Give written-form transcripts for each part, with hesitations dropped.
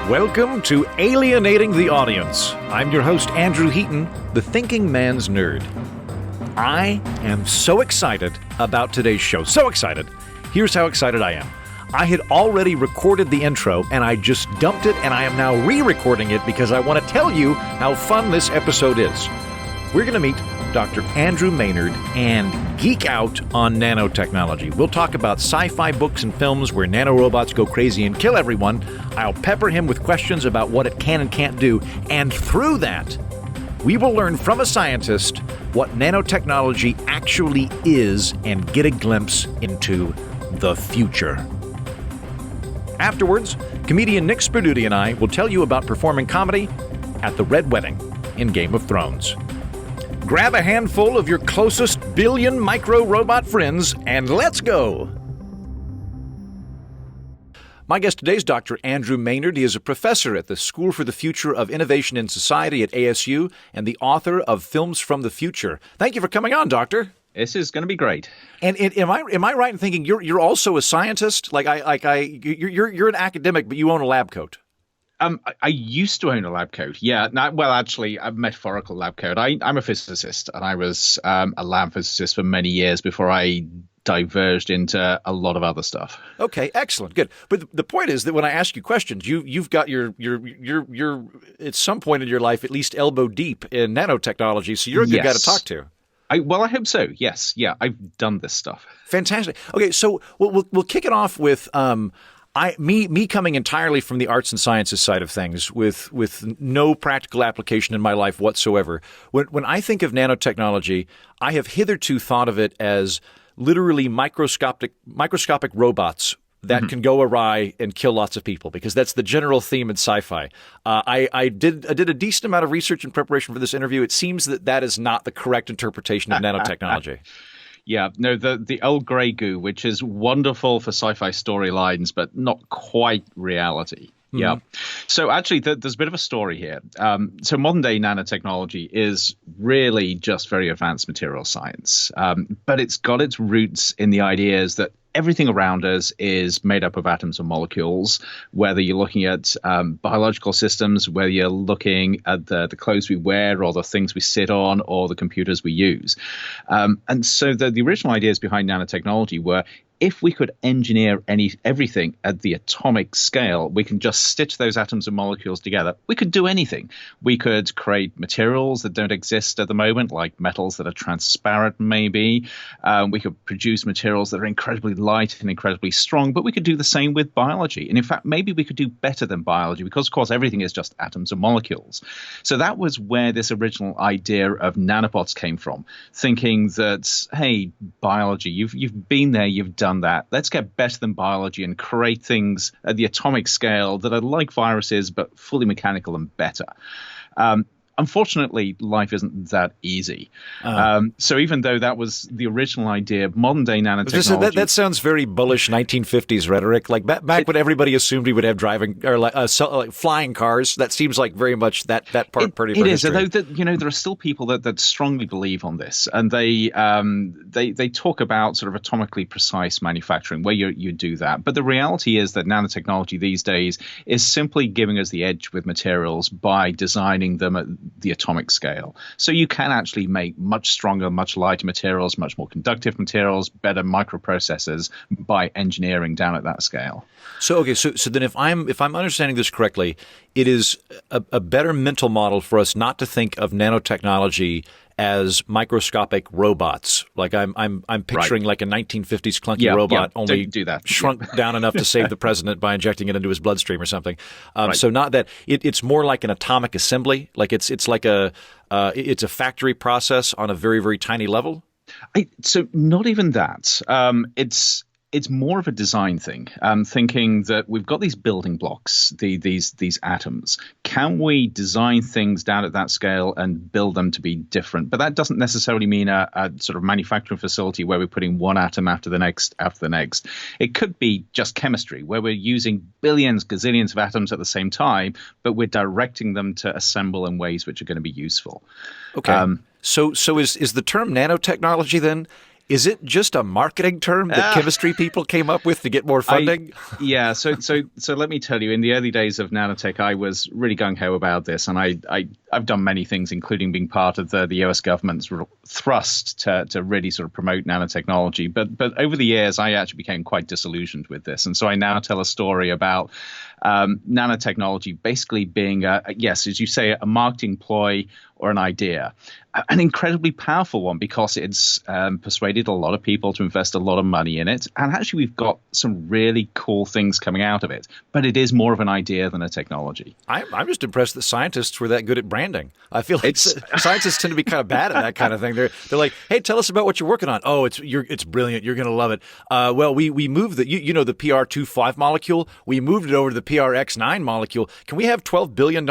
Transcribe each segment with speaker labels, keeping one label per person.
Speaker 1: Welcome to Alienating the Audience. I'm your host, Andrew Heaton, the thinking man's nerd. I am so excited about today's show. So excited. Here's how excited I am. I had already recorded the intro, and I just dumped it, and I am now re-recording it because I want to tell you how fun this episode is. We're going to meet Dr. Andrew Maynard and geek out on nanotechnology. We'll talk about sci-fi books and films where nanorobots go crazy and kill everyone. I'll pepper him with questions about what it can and can't do, and through that, we will learn from a scientist what nanotechnology actually is and get a glimpse into the future. Afterwards, comedian Nick Sperduti and I will tell you about performing comedy at the Red Wedding in Game of Thrones. Grab a handful of your closest billion micro-robot friends and let's go! My guest today is Dr. Andrew Maynard. He is a professor at the School for the Future of Innovation in Society at ASU and the author of Films from the Future. Thank you for coming on, Doctor.
Speaker 2: This is going to be great.
Speaker 1: And am I right in thinking you're also a scientist? You're an academic, but you own a lab coat.
Speaker 2: I used to own a lab coat. Yeah. Actually, a metaphorical lab coat. I'm a physicist, and I was a lab physicist for many years before I diverged into a lot of other stuff.
Speaker 1: Okay, excellent, good. But the point is that when I ask you questions, you've got your at some point in your life at least elbow deep in nanotechnology, so you're a good guy to talk to.
Speaker 2: I hope so. Yes. Yeah. I've done this stuff.
Speaker 1: Fantastic. Okay. So we'll kick it off with me coming entirely from the arts and sciences side of things with no practical application in my life whatsoever. When I think of nanotechnology, I have hitherto thought of it as literally microscopic robots that can go awry and kill lots of people, because that's the general theme in sci-fi. I did a decent amount of research in preparation for this interview. It seems that is not the correct interpretation of nanotechnology.
Speaker 2: Yeah, no, the old grey goo, which is wonderful for sci-fi storylines, but not quite reality. Yeah. So actually, there's a bit of a story here. So modern day nanotechnology is really just very advanced material science, but it's got its roots in the ideas that everything around us is made up of atoms and molecules, whether you're looking at biological systems, whether you're looking at the clothes we wear or the things we sit on or the computers we use. And so the original ideas behind nanotechnology were, if we could engineer everything at the atomic scale, we can just stitch those atoms and molecules together. We could do anything. We could create materials that don't exist at the moment, like metals that are transparent, maybe. We could produce materials that are incredibly light and incredibly strong, but we could do the same with biology. And in fact, maybe we could do better than biology because, of course, everything is just atoms and molecules. So that was where this original idea of nanobots came from, thinking that, hey, biology, you've been there, you've done that. Let's get better than biology and create things at the atomic scale that are like viruses, but fully mechanical and better. Unfortunately, life isn't that easy. So even though that was the original idea, modern day nanotechnology...
Speaker 1: That sounds very bullish 1950s rhetoric. Like back when everybody assumed we would have driving or like flying cars. That seems like very much that part of
Speaker 2: history. It is, although there are still people that strongly believe on this, and they talk about sort of atomically precise manufacturing, where you do that. But the reality is that nanotechnology these days is simply giving us the edge with materials by designing them at the atomic scale. So you can actually make much stronger, much lighter materials, much more conductive materials, better microprocessors by engineering down at that scale.
Speaker 1: So then if I'm understanding this correctly, it is a better mental model for us not to think of nanotechnology as microscopic robots. Like I'm picturing like a 1950s clunky robot, only
Speaker 2: do that.
Speaker 1: Shrunk down enough to save the president by injecting it into his bloodstream or something. So not that it's more like an atomic assembly. Like it's like it's a factory process on a very, very tiny level.
Speaker 2: So not even that. It's more of a design thing. Thinking that we've got these building blocks, these atoms. Can we design things down at that scale and build them to be different? But that doesn't necessarily mean a sort of manufacturing facility where we're putting one atom after the next. It could be just chemistry, where we're using billions, gazillions of atoms at the same time, but we're directing them to assemble in ways which are going to be useful.
Speaker 1: Okay. So is the term nanotechnology then? Is it just a marketing term that chemistry people came up with to get more funding?
Speaker 2: So let me tell you, in the early days of nanotech, I was really gung-ho about this, and I've done many things, including being part of the US government's thrust to really sort of promote nanotechnology. But over the years, I actually became quite disillusioned with this, and so I now tell a story about nanotechnology basically being, yes, as you say, a marketing ploy or an idea, an incredibly powerful one because it's persuaded a lot of people to invest a lot of money in it. And actually, we've got some really cool things coming out of it. But it is more of an idea than a technology.
Speaker 1: I'm just impressed that scientists were that good at branding. I feel like scientists tend to be kind of bad at that kind of thing. They're like, hey, tell us about what you're working on. Oh, it's brilliant. You're going to love it. Well, we moved the the PR25 molecule. We moved it over to the PRX9 molecule. Can we have $12 billion?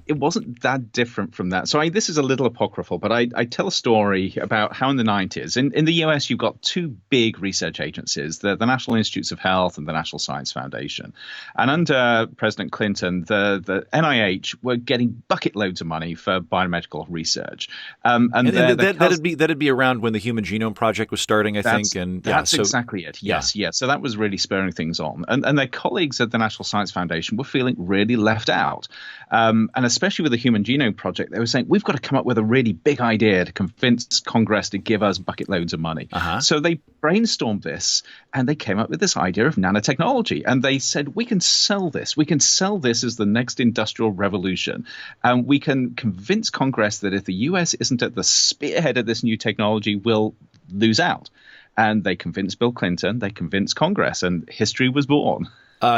Speaker 2: It wasn't that different from that. So this is a little apocryphal, but I tell a story about how in the 90s, in the US, you've got two big research agencies, the National Institutes of Health and the National Science Foundation. And under President Clinton, the NIH were getting bucket loads of money for biomedical research.
Speaker 1: That'd be around when the Human Genome Project was starting, I think. And
Speaker 2: that's exactly it. Yes. So that was really spurring things on. And their colleagues at the National Science Foundation were feeling really left out. And especially with the Human Genome Project, they were saying, we've got to come up with a really big idea to convince Congress to give us bucket loads of money. So they brainstormed this and they came up with this idea of nanotechnology. And they said, we can sell this. We can sell this as the next industrial revolution. And we can convince Congress that if the US isn't at the spearhead of this new technology, we'll lose out. And they convinced Bill Clinton, they convinced Congress, and history was born.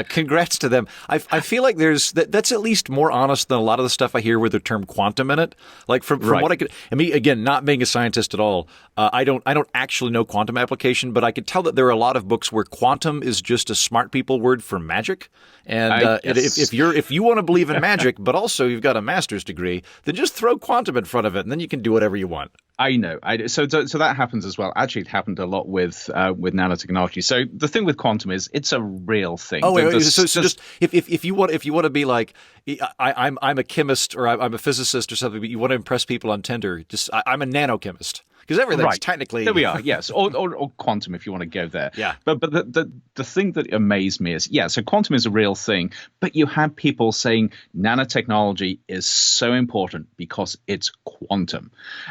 Speaker 1: Congrats to them. I feel like that's at least more honest than a lot of the stuff I hear with the term quantum in it. Like from what again, not being a scientist at all, I don't actually know quantum application, but I could tell that there are a lot of books where quantum is just a smart people word for magic. And if you want to believe in magic, but also you've got a master's degree, then just throw quantum in front of it, and then you can do whatever you want.
Speaker 2: I know. So that happens as well. Actually, it happened a lot with nanotechnology. So the thing with quantum is it's a real thing.
Speaker 1: Oh, wait, so just if you want to be like I'm a chemist or I'm a physicist or something, but you want to impress people on Tinder, I'm a nanochemist. Because everything's technically...
Speaker 2: There we are, yes. Or quantum, if you want to go there.
Speaker 1: Yeah.
Speaker 2: But the thing that amazed me is, so quantum is a real thing, but you had people saying nanotechnology is so important because it's quantum.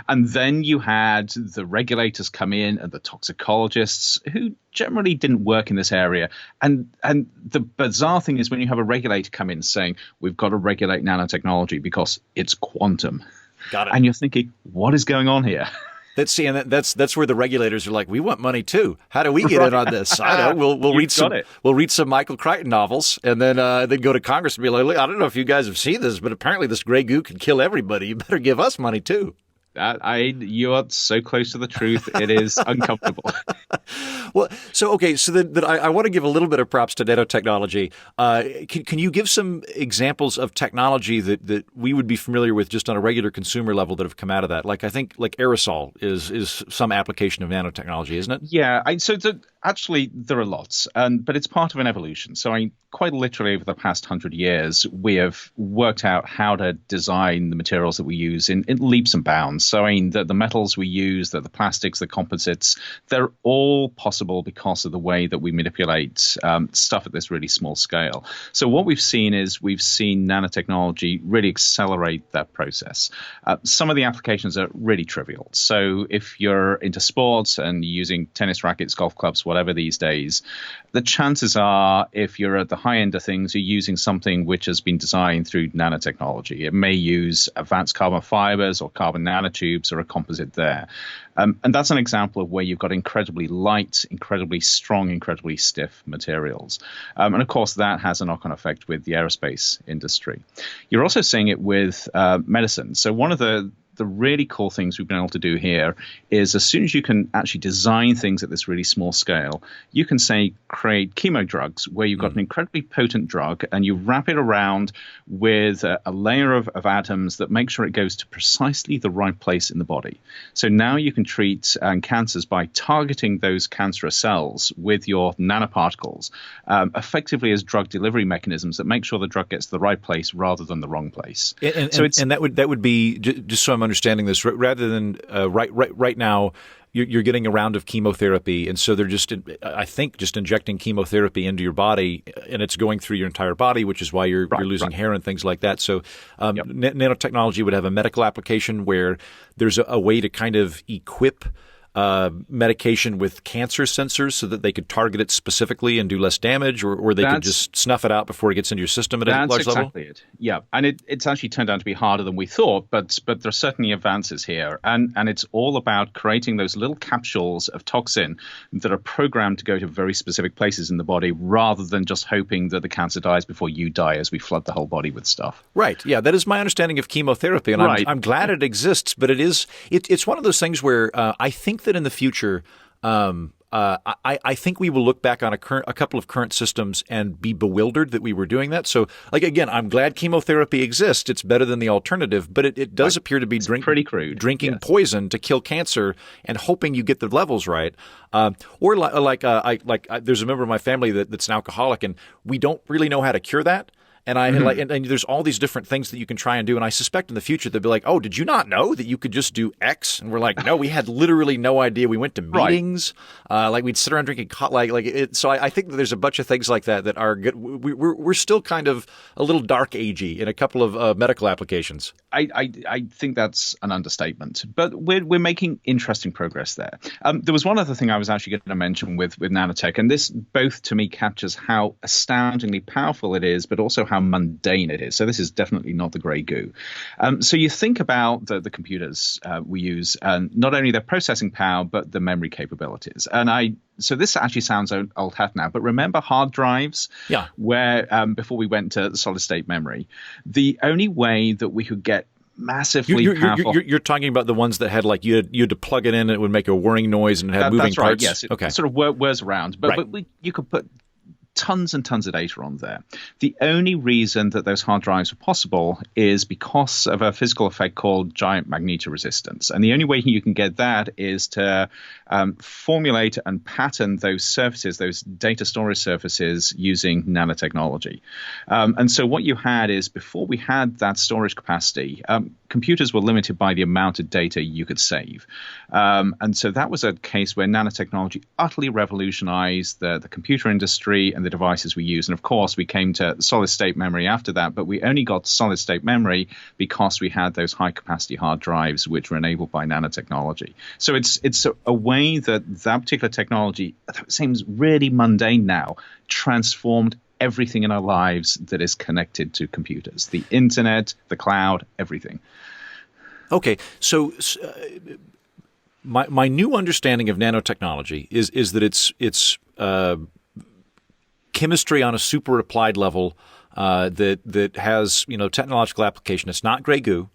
Speaker 2: And then you had the regulators come in and the toxicologists who generally didn't work in this area. And the bizarre thing is when you have a regulator come in saying, we've got to regulate nanotechnology because it's quantum.
Speaker 1: Got it.
Speaker 2: And you're thinking, what is going on here?
Speaker 1: That's where the regulators are like, we want money too. How do we get in on this? I don't know. We'll read some Michael Crichton novels and then go to Congress and be like, look, I don't know if you guys have seen this, but apparently this gray goo can kill everybody. You better give us money too.
Speaker 2: You are so close to the truth. It is uncomfortable.
Speaker 1: Well, so then I want to give a little bit of props to nanotechnology. Can you give some examples of technology that we would be familiar with just on a regular consumer level that have come out of that? Like I think like aerosol is some application of nanotechnology, isn't it?
Speaker 2: Yeah. Actually, there are lots, but it's part of an evolution. So quite literally over the past 100 years, we have worked out how to design the materials that we use in leaps and bounds. So the metals we use, the plastics, the composites, they're all possible because of the way that we manipulate stuff at this really small scale. So what we've seen nanotechnology really accelerate that process. Some of the applications are really trivial. So if you're into sports and using tennis rackets, golf clubs, whatever these days, the chances are if you're at the high end of things, you're using something which has been designed through nanotechnology. It may use advanced carbon fibers or carbon nanotubes or a composite there. And that's an example of where you've got incredibly light, incredibly strong, incredibly stiff materials. And of course, that has a knock-on effect with the aerospace industry. You're also seeing it with medicine. So one of the really cool things we've been able to do here is as soon as you can actually design things at this really small scale, you can create chemo drugs where you've got an incredibly potent drug and you wrap it around with a layer of atoms that make sure it goes to precisely the right place in the body. So now you can treat cancers by targeting those cancerous cells with your nanoparticles, effectively as drug delivery mechanisms that make sure the drug gets to the right place rather than the wrong place.
Speaker 1: And that would be, just so I'm understanding this, rather than right now, you're getting a round of chemotherapy, and so they're just, I think, just injecting chemotherapy into your body, and it's going through your entire body, which is why you're losing hair and things like that. So nanotechnology would have a medical application where there's a way to kind of equip medication with cancer sensors so that they could target it specifically and do less damage, or they could just snuff it out before it gets into your system at a large level?
Speaker 2: That's exactly it. Yeah, and it's actually turned out to be harder than we thought, but there are certainly advances here, and it's all about creating those little capsules of toxin that are programmed to go to very specific places in the body, rather than just hoping that the cancer dies before you die as we flood the whole body with stuff.
Speaker 1: Right. Yeah, that is my understanding of chemotherapy, and I'm glad it exists, but it's one of those things where I think that in the future, I think we will look back on a couple of current systems and be bewildered that we were doing that. So, like, again, I'm glad chemotherapy exists. It's better than the alternative, but it does appear to be
Speaker 2: pretty crude.
Speaker 1: Drinking poison to kill cancer and hoping you get the levels right. Or there's a member of my family that's an alcoholic, and we don't really know how to cure that. And and there's all these different things that you can try and do. And I suspect in the future they'll be like, oh, did you not know that you could just do X? And we're like, no, we had literally no idea. We went to meetings, we'd sit around drinking So I think that there's a bunch of things like that are good. We're still kind of a little dark agey in a couple of medical applications.
Speaker 2: I think that's an understatement, but we're making interesting progress there. There was one other thing I was actually going to mention with nanotech, and this both to me captures how astoundingly powerful it is, but also how mundane it is. So this is definitely not the grey goo. So you think about the computers we use, not only their processing power, but the memory capabilities. So this actually sounds old hat now, but remember hard drives?
Speaker 1: Yeah.
Speaker 2: Where before we went to solid state memory, the only way that we could get massively powerful.
Speaker 1: You're talking about the ones that had you had to plug it in and it would make a whirring noise and it had moving parts?
Speaker 2: Yes. It
Speaker 1: okay.
Speaker 2: sort of whirs around. But you could put tons and tons of data on there. The only reason that those hard drives are possible is because of a physical effect called giant magnetoresistance. And the only way you can get that is to formulate and pattern those surfaces, those data storage surfaces, using nanotechnology. And so what you had is, before we had that storage capacity, computers were limited by the amount of data you could save. And so that was a case where nanotechnology utterly revolutionized the computer industry and the devices we use. And of course, we came to solid state memory after that, but we only got solid state memory because we had those high capacity hard drives, which were enabled by nanotechnology. So it's a way that particular technology, that seems really mundane now, transformed everything in our lives that is connected to computers, the internet, the cloud, everything.
Speaker 1: Okay, so my new understanding of nanotechnology is that it's chemistry on a super applied level that has technological application. It's not gray goo.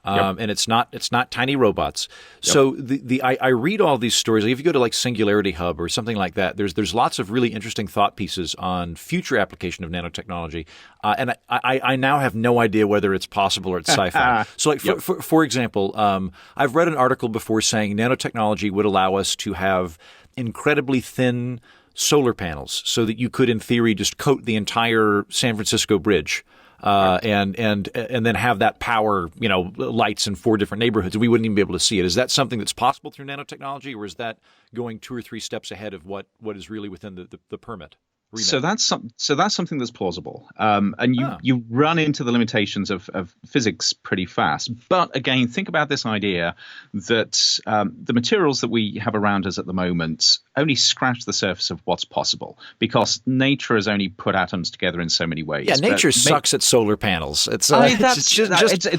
Speaker 1: And it's not tiny robots. Yep. So I read all these stories. If you go to Singularity Hub or something like that, there's lots of really interesting thought pieces on future application of nanotechnology. And I now have no idea whether it's possible or it's sci-fi. So for example, I've read an article before saying nanotechnology would allow us to have incredibly thin solar panels so that you could, in theory, just coat the entire San Francisco bridge. And then have that power, lights in 4 different neighborhoods. We wouldn't even be able to see it. Is that something that's possible through nanotechnology, or is that going 2 or 3 steps ahead of what is really within the permit?
Speaker 2: So that's something that's plausible, and you run into the limitations of physics pretty fast. But again, think about this idea that the materials that we have around us at the moment only scratch the surface of what's possible, because nature has only put atoms together in so many ways.
Speaker 1: Yeah, nature sucks at solar panels. It's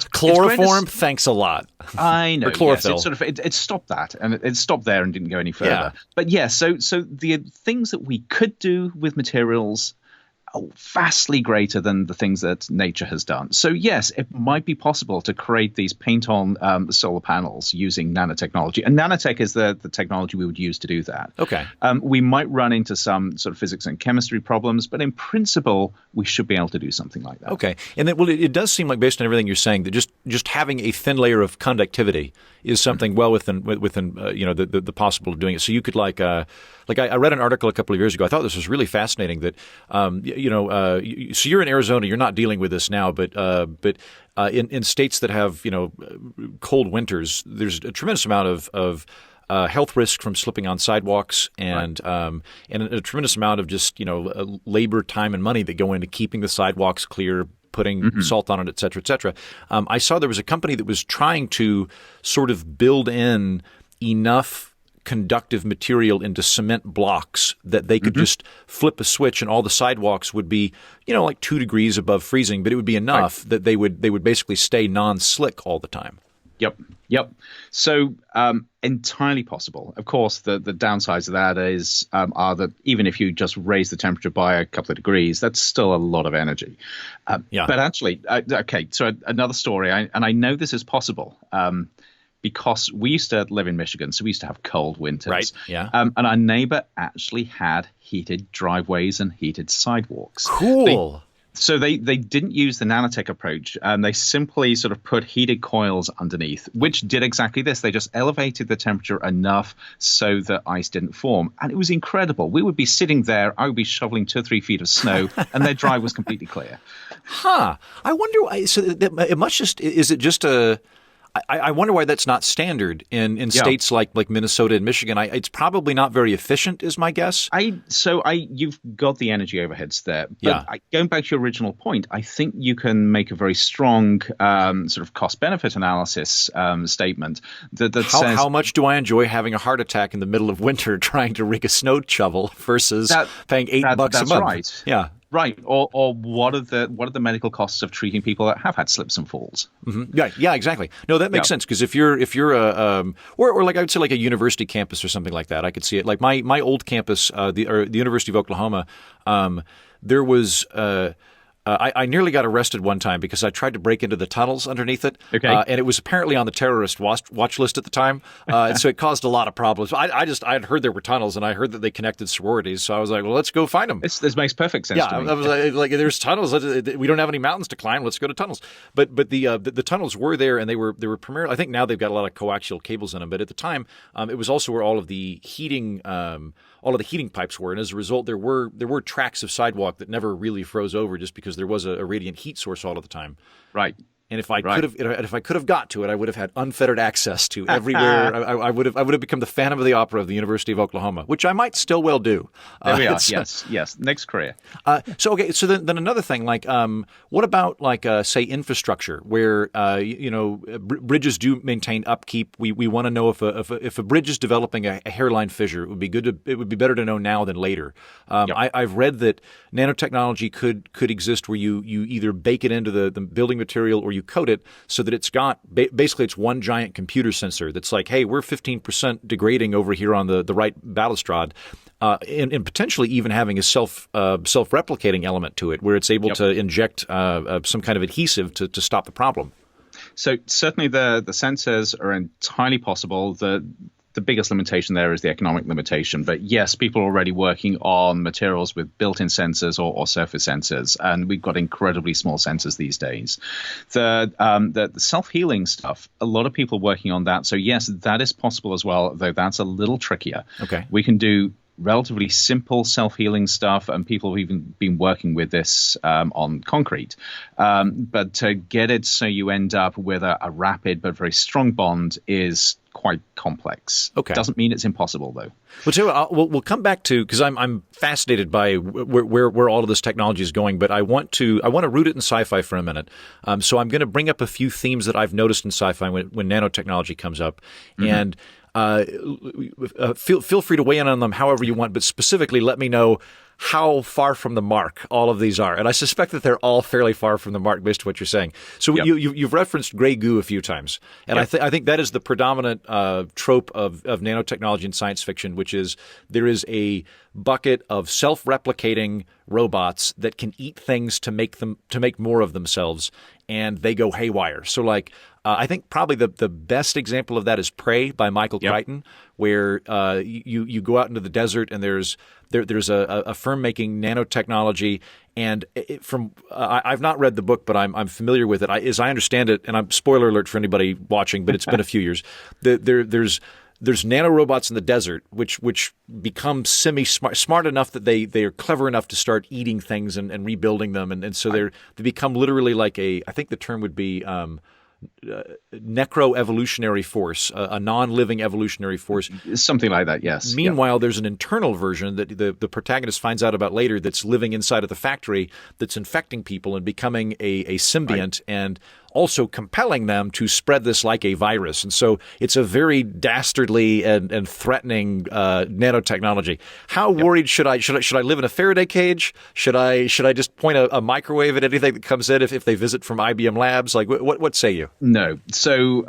Speaker 1: chloroform. Thanks a lot.
Speaker 2: I know.
Speaker 1: Or chlorophyll.
Speaker 2: Yes, it stopped that, and it stopped there and didn't go any further.
Speaker 1: Yeah.
Speaker 2: But so the things that we could do with materials are vastly greater than the things that nature has done. So yes, it might be possible to create these paint-on solar panels using nanotechnology. And nanotech is the technology we would use to do that.
Speaker 1: Okay.
Speaker 2: We might run into some sort of physics and chemistry problems, but in principle, we should be able to do something like that.
Speaker 1: Okay. And then, it does seem like, based on everything you're saying, that just having a thin layer of conductivity is something well within the possible of doing it. So you could I read an article a couple of years ago. I thought this was really fascinating. That so you're in Arizona. You're not dealing with this now, but in states that have cold winters, there's a tremendous amount of health risk from slipping on sidewalks, and a tremendous amount of just labor, time, and money that go into keeping the sidewalks clear, putting salt on it, et cetera, et cetera. I saw there was a company that was trying to sort of build in enough conductive material into cement blocks that they could just flip a switch and all the sidewalks would be, like 2 degrees above freezing, but it would be enough that they would basically stay non-slick all the time.
Speaker 2: Yep. So entirely possible. Of course, the downsides of that are that even if you just raise the temperature by a couple of degrees, that's still a lot of energy. But actually, okay, so another story, and I know this is possible because we used to live in Michigan, so we used to have cold winters.
Speaker 1: Right, yeah.
Speaker 2: And our neighbor actually had heated driveways and heated sidewalks.
Speaker 1: Cool.
Speaker 2: So they didn't use the nanotech approach, and they simply sort of put heated coils underneath, which did exactly this. They just elevated the temperature enough so that ice didn't form. And it was incredible. We would be sitting there, I would be shoveling 2 or 3 feet of snow, and their drive was completely clear.
Speaker 1: Huh. I wonder, so it must just, is it just I wonder why that's not standard in states like Minnesota and Michigan. It's probably not very efficient, is my guess.
Speaker 2: You've got the energy overheads there. But going back to your original point, I think you can make a very strong sort of cost-benefit analysis statement that says
Speaker 1: how much do I enjoy having a heart attack in the middle of winter trying to rig a snow shovel versus paying $8 a month?
Speaker 2: That's right.
Speaker 1: Yeah.
Speaker 2: Right, or what are the medical costs of treating people that have had slips and falls?
Speaker 1: Mm-hmm. Yeah, exactly. No, that makes sense because if you're a or like I would say like a university campus or something like that, I could see it. Like my old campus, the University of Oklahoma, there was. I nearly got arrested one time because I tried to break into the tunnels underneath it.
Speaker 2: Okay.
Speaker 1: And it was apparently on the terrorist watch list at the time. And so it caused a lot of problems. I had heard there were tunnels and I heard that they connected sororities. So I was like, well, let's go find them.
Speaker 2: This makes perfect sense to me.
Speaker 1: I was like, there's tunnels. We don't have any mountains to climb. Let's go to tunnels. But the tunnels were there and they were primarily, I think now they've got a lot of coaxial cables in them. But at the time, it was also where all of the heating pipes were, and as a result, there were tracks of sidewalk that never really froze over, just because there was a radiant heat source all of the time.
Speaker 2: Right.
Speaker 1: And if I could have got to it, I would have had unfettered access to everywhere. I would have become the Phantom of the Opera of the University of Oklahoma, which I might still well do.
Speaker 2: There we are. Yes. Next career.
Speaker 1: So then another thing, like what about say infrastructure, where bridges do maintain upkeep. We want to know if a bridge is developing a hairline fissure, it would be better to know now than later. I've read that nanotechnology could exist where you either bake it into the building material or you coat it so that it's got basically it's one giant computer sensor that's like, hey, we're 15% degrading over here on the right balustrade, and potentially even having a self-replicating element to it where it's able to inject some kind of adhesive to stop the problem.
Speaker 2: So certainly the sensors are entirely possible. The biggest limitation there is the economic limitation. But yes, people are already working on materials with built-in sensors or surface sensors, and we've got incredibly small sensors these days. The self-healing stuff, a lot of people are working on that. So yes, that is possible as well, though that's a little trickier.
Speaker 1: Okay.
Speaker 2: We can do relatively simple self-healing stuff, and people have even been working with this on concrete. But to get it so you end up with a rapid but very strong bond is quite complex.
Speaker 1: Okay.
Speaker 2: Doesn't mean it's impossible, though.
Speaker 1: Well, too, we'll come back to, because I'm fascinated by where all of this technology is going, but I want to root it in sci-fi for a minute. So I'm going to bring up a few themes that I've noticed in sci-fi when nanotechnology comes up, and feel free to weigh in on them however you want, but specifically let me know how far from the mark all of these are. And I suspect that they're all fairly far from the mark based on what you're saying. So you've referenced gray goo a few times. And I think that is the predominant trope of nanotechnology and science fiction, which is there is a bucket of self-replicating robots that can eat things to make more of themselves, and they go haywire. So I think probably the best example of that is Prey by Michael Crichton, where you go out into the desert and there's a firm making nanotechnology, and I've not read the book, but I'm familiar with it. As I understand it, and I'm spoiler alert for anybody watching, but it's been a few years. There's nanorobots in the desert which become smart enough that they are clever enough to start eating things and rebuilding them, and so they become literally like I think the term would be necroevolutionary force, a non-living evolutionary force.
Speaker 2: Something like that, yes.
Speaker 1: Meanwhile, there's an internal version that the protagonist finds out about later that's living inside of the factory that's infecting people and becoming a symbiont and also compelling them to spread this like a virus. And so it's a very dastardly and threatening nanotechnology. How worried should I live in a Faraday cage? Should I just point a microwave at anything that comes in if they visit from IBM Labs? Like what say you?
Speaker 2: No. So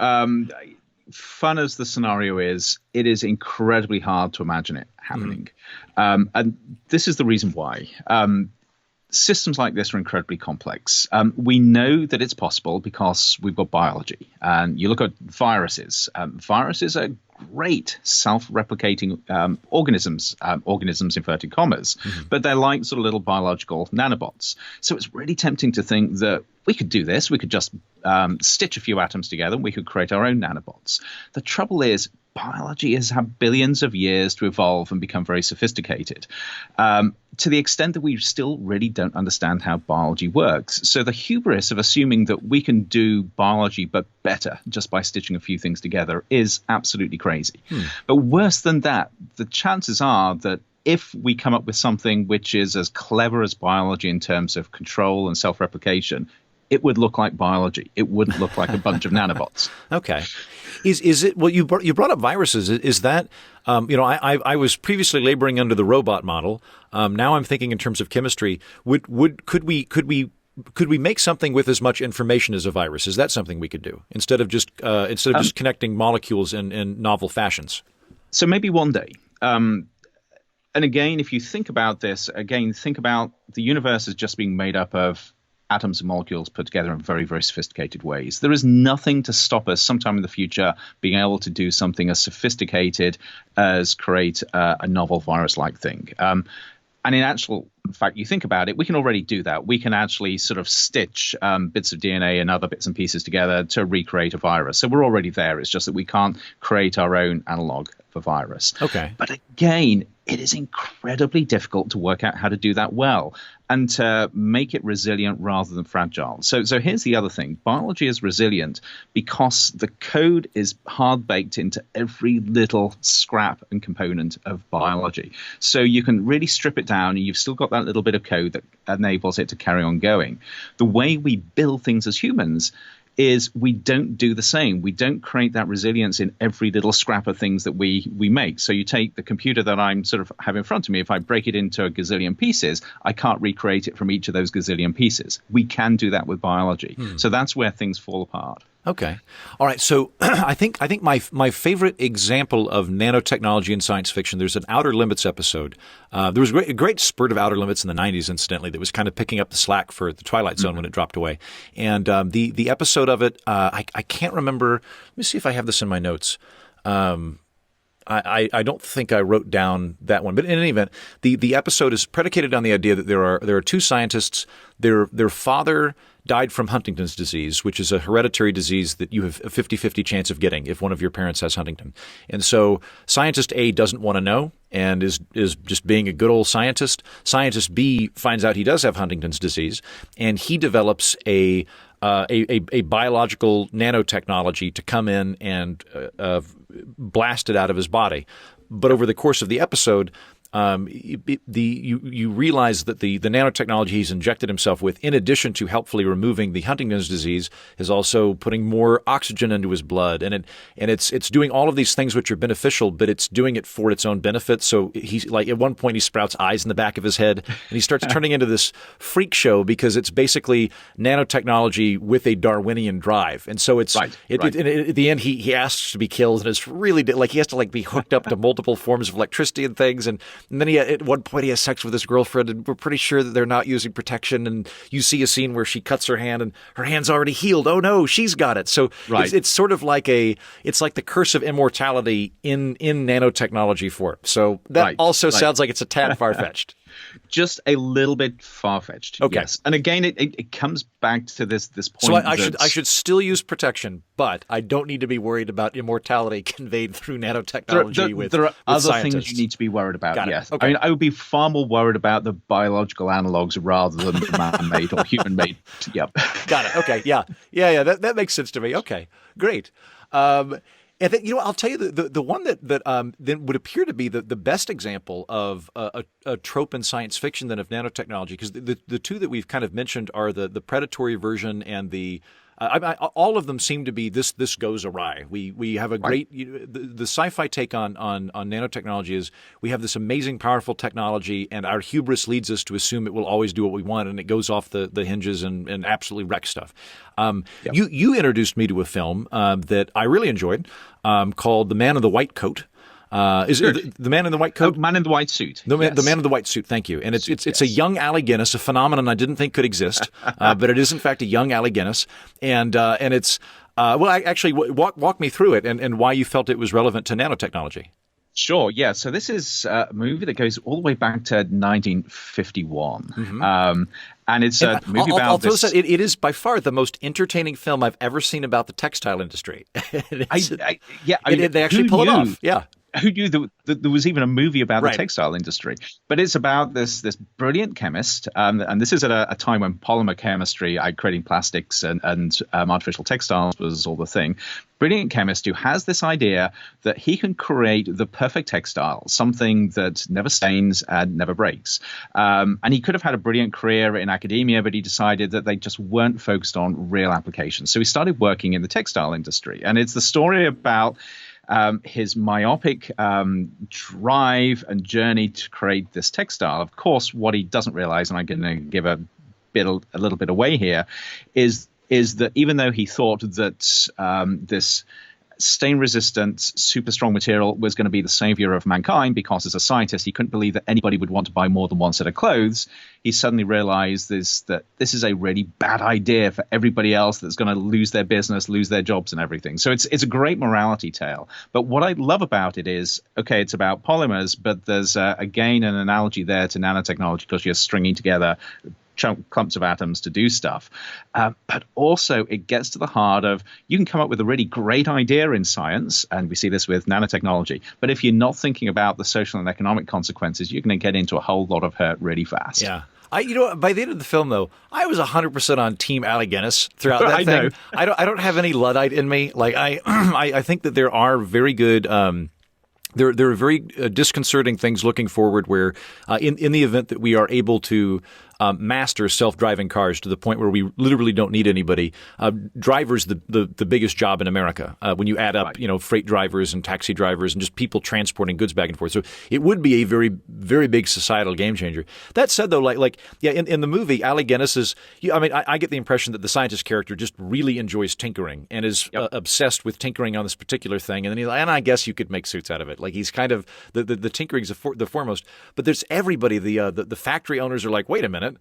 Speaker 2: fun as the scenario is, it is incredibly hard to imagine it happening. And this is the reason why. Systems like this are incredibly complex. We know that it's possible because we've got biology. And you look at viruses. Viruses are great self-replicating organisms, organisms inverted commas, but they're like sort of little biological nanobots. So it's really tempting to think that we could do this. We could just stitch a few atoms together and we could create our own nanobots. The trouble is, biology has had billions of years to evolve and become very sophisticated, to the extent that we still really don't understand how biology works. So the hubris of assuming that we can do biology but better just by stitching a few things together is absolutely crazy. But worse than that, the chances are that if we come up with something which is as clever as biology in terms of control and self-replication, it would look like biology. It wouldn't look like a bunch of nanobots.
Speaker 1: Okay. Is it, well, you brought up viruses. Is that, I was previously laboring under the robot model. Now I'm thinking in terms of chemistry. Could we make something with as much information as a virus? Is that something we could do instead of just connecting molecules in novel fashions? So
Speaker 2: maybe one day. And again, if you think about this, think about the universe as just being made up of atoms and molecules put together in very, very sophisticated ways. There is nothing to stop us sometime in the future being able to do something as sophisticated as create a novel virus-like thing. And in actual fact, you think about it, we can already do that. We can actually sort of stitch bits of DNA and other bits and pieces together to recreate a virus. So we're already there. It's just that we can't create our own analog of a virus.
Speaker 1: Okay.
Speaker 2: But again, it is incredibly difficult to work out how to do that well and to make it resilient rather than fragile. So here's the other thing. Biology is resilient because the code is hard-baked into every little scrap and component of biology. So you can really strip it down and you've still got that little bit of code that enables it to carry on going. The way we build things as humans is we don't do the same. We don't create that resilience in every little scrap of things that we make. So you take the computer that I'm sort of have in front of me, if I break it into a gazillion pieces, I can't recreate it from each of those gazillion pieces. We can do that with biology. So that's where things fall apart.
Speaker 1: Okay. All right. So I think my favorite example of nanotechnology in science fiction, there's an Outer Limits episode. There was a great spurt of Outer Limits in the 90s, incidentally, that was kind of picking up the slack for the Twilight Zone when it dropped away. And the episode of it, I can't remember. Let me see if I have this in my notes. I don't think I wrote down that one, but in any event, the episode is predicated on the idea that there are two scientists. Their father died from Huntington's disease, which is a hereditary disease that you have a 50-50 chance of getting if one of your parents has Huntington. And so scientist A doesn't want to know and is just being a good old scientist. Scientist B finds out he does have Huntington's disease, and he develops a biological nanotechnology to come in and blast it out of his body. But over the course of the episode, you realize that the nanotechnology he's injected himself with, in addition to helpfully removing the Huntington's disease, is also putting more oxygen into his blood, and it's doing all of these things which are beneficial, but it's doing it for its own benefit. So he's like, at one point he sprouts eyes in the back of his head, and he starts turning into this freak show because it's basically nanotechnology with a Darwinian drive. And so it's right. At the end he asks to be killed, and it's really like he has to be hooked up to multiple forms of electricity and things, and then at one point he has sex with his girlfriend, and we're pretty sure that they're not using protection. And you see a scene where she cuts her hand, and her hand's already healed. Oh no, she's got it. So it's sort of like it's like the curse of immortality in nanotechnology form. So that also sounds like it's a tad far-fetched.
Speaker 2: Just a little bit far-fetched.
Speaker 1: Okay.
Speaker 2: Yes. And again, it comes back to this point.
Speaker 1: So I should still use protection, but I don't need to be worried about immortality conveyed through nanotechnology.
Speaker 2: There are other
Speaker 1: scientists.
Speaker 2: things you need to be worried about.
Speaker 1: Got it.
Speaker 2: Yes.
Speaker 1: Okay.
Speaker 2: I mean, I would be far more worried about the biological analogs rather than the man-made or human-made. Yep.
Speaker 1: Got it. Okay. Yeah. That makes sense to me. Okay. Great. And then, I'll tell you the one that then would appear to be the best example of a trope in science fiction than of nanotechnology, because the two that we've kind of mentioned are the predatory version and the all of them seem to be this goes awry. We have a great the sci-fi take on nanotechnology is we have this amazing powerful technology and our hubris leads us to assume it will always do what we want and it goes off the hinges and absolutely wrecks stuff. You introduced me to a film that I really enjoyed called The Man in the White Coat. Is it the Man in the White Coat?
Speaker 2: Man in the White Suit.
Speaker 1: The Man in the White Suit. Thank you. And it's a young Alec Guinness, a phenomenon I didn't think could exist, but it is in fact a young Alec Guinness, and it's actually walk me through it and why you felt it was relevant to nanotechnology.
Speaker 2: Sure. Yeah. So this is a movie that goes all the way back to 1951.
Speaker 1: Mm-hmm.
Speaker 2: And it's a movie about this.
Speaker 1: It is by far the most entertaining film I've ever seen about the textile industry. They actually pull it off. Yeah.
Speaker 2: Who knew that there was even a movie about the textile industry? But it's about this brilliant chemist, and this is at a time when polymer chemistry, creating plastics and artificial textiles was all the thing. Brilliant chemist who has this idea that he can create the perfect textile, something that never stains and never breaks. And he could have had a brilliant career in academia, but he decided that they just weren't focused on real applications. So he started working in the textile industry, and it's the story about his myopic drive and journey to create this textile. Of course, what he doesn't realize, and I'm going to give a little bit away here, is that even though he thought that this stain-resistant, super strong material was going to be the savior of mankind, because as a scientist, he couldn't believe that anybody would want to buy more than one set of clothes, he suddenly realized that this is a really bad idea for everybody else that's going to lose their business, lose their jobs and everything. So it's a great morality tale. But what I love about it is, okay, it's about polymers, but there's again an analogy there to nanotechnology, because you're stringing together clumps of atoms to do stuff. But also it gets to the heart of, you can come up with a really great idea in science, and we see this with nanotechnology, but if you're not thinking about the social and economic consequences, you're going to get into a whole lot of hurt really fast.
Speaker 1: Yeah. By the end of the film, though, I was 100% on Team Alec Guinness throughout that thing. I don't have any Luddite in me. Like I think that there are very good. There are very disconcerting things looking forward where in the event that we are able to master self-driving cars to the point where we literally don't need anybody. Drivers, the biggest job in America when you add up, freight drivers and taxi drivers and just people transporting goods back and forth. So it would be a very, very big societal game changer. That said, though, in the movie, Alec Guinness is, I get the impression that the scientist character just really enjoys tinkering and is obsessed with tinkering on this particular thing. And then and I guess you could make suits out of it. Like he's kind of the tinkering's the foremost. But there's everybody. The factory owners are like, wait a minute.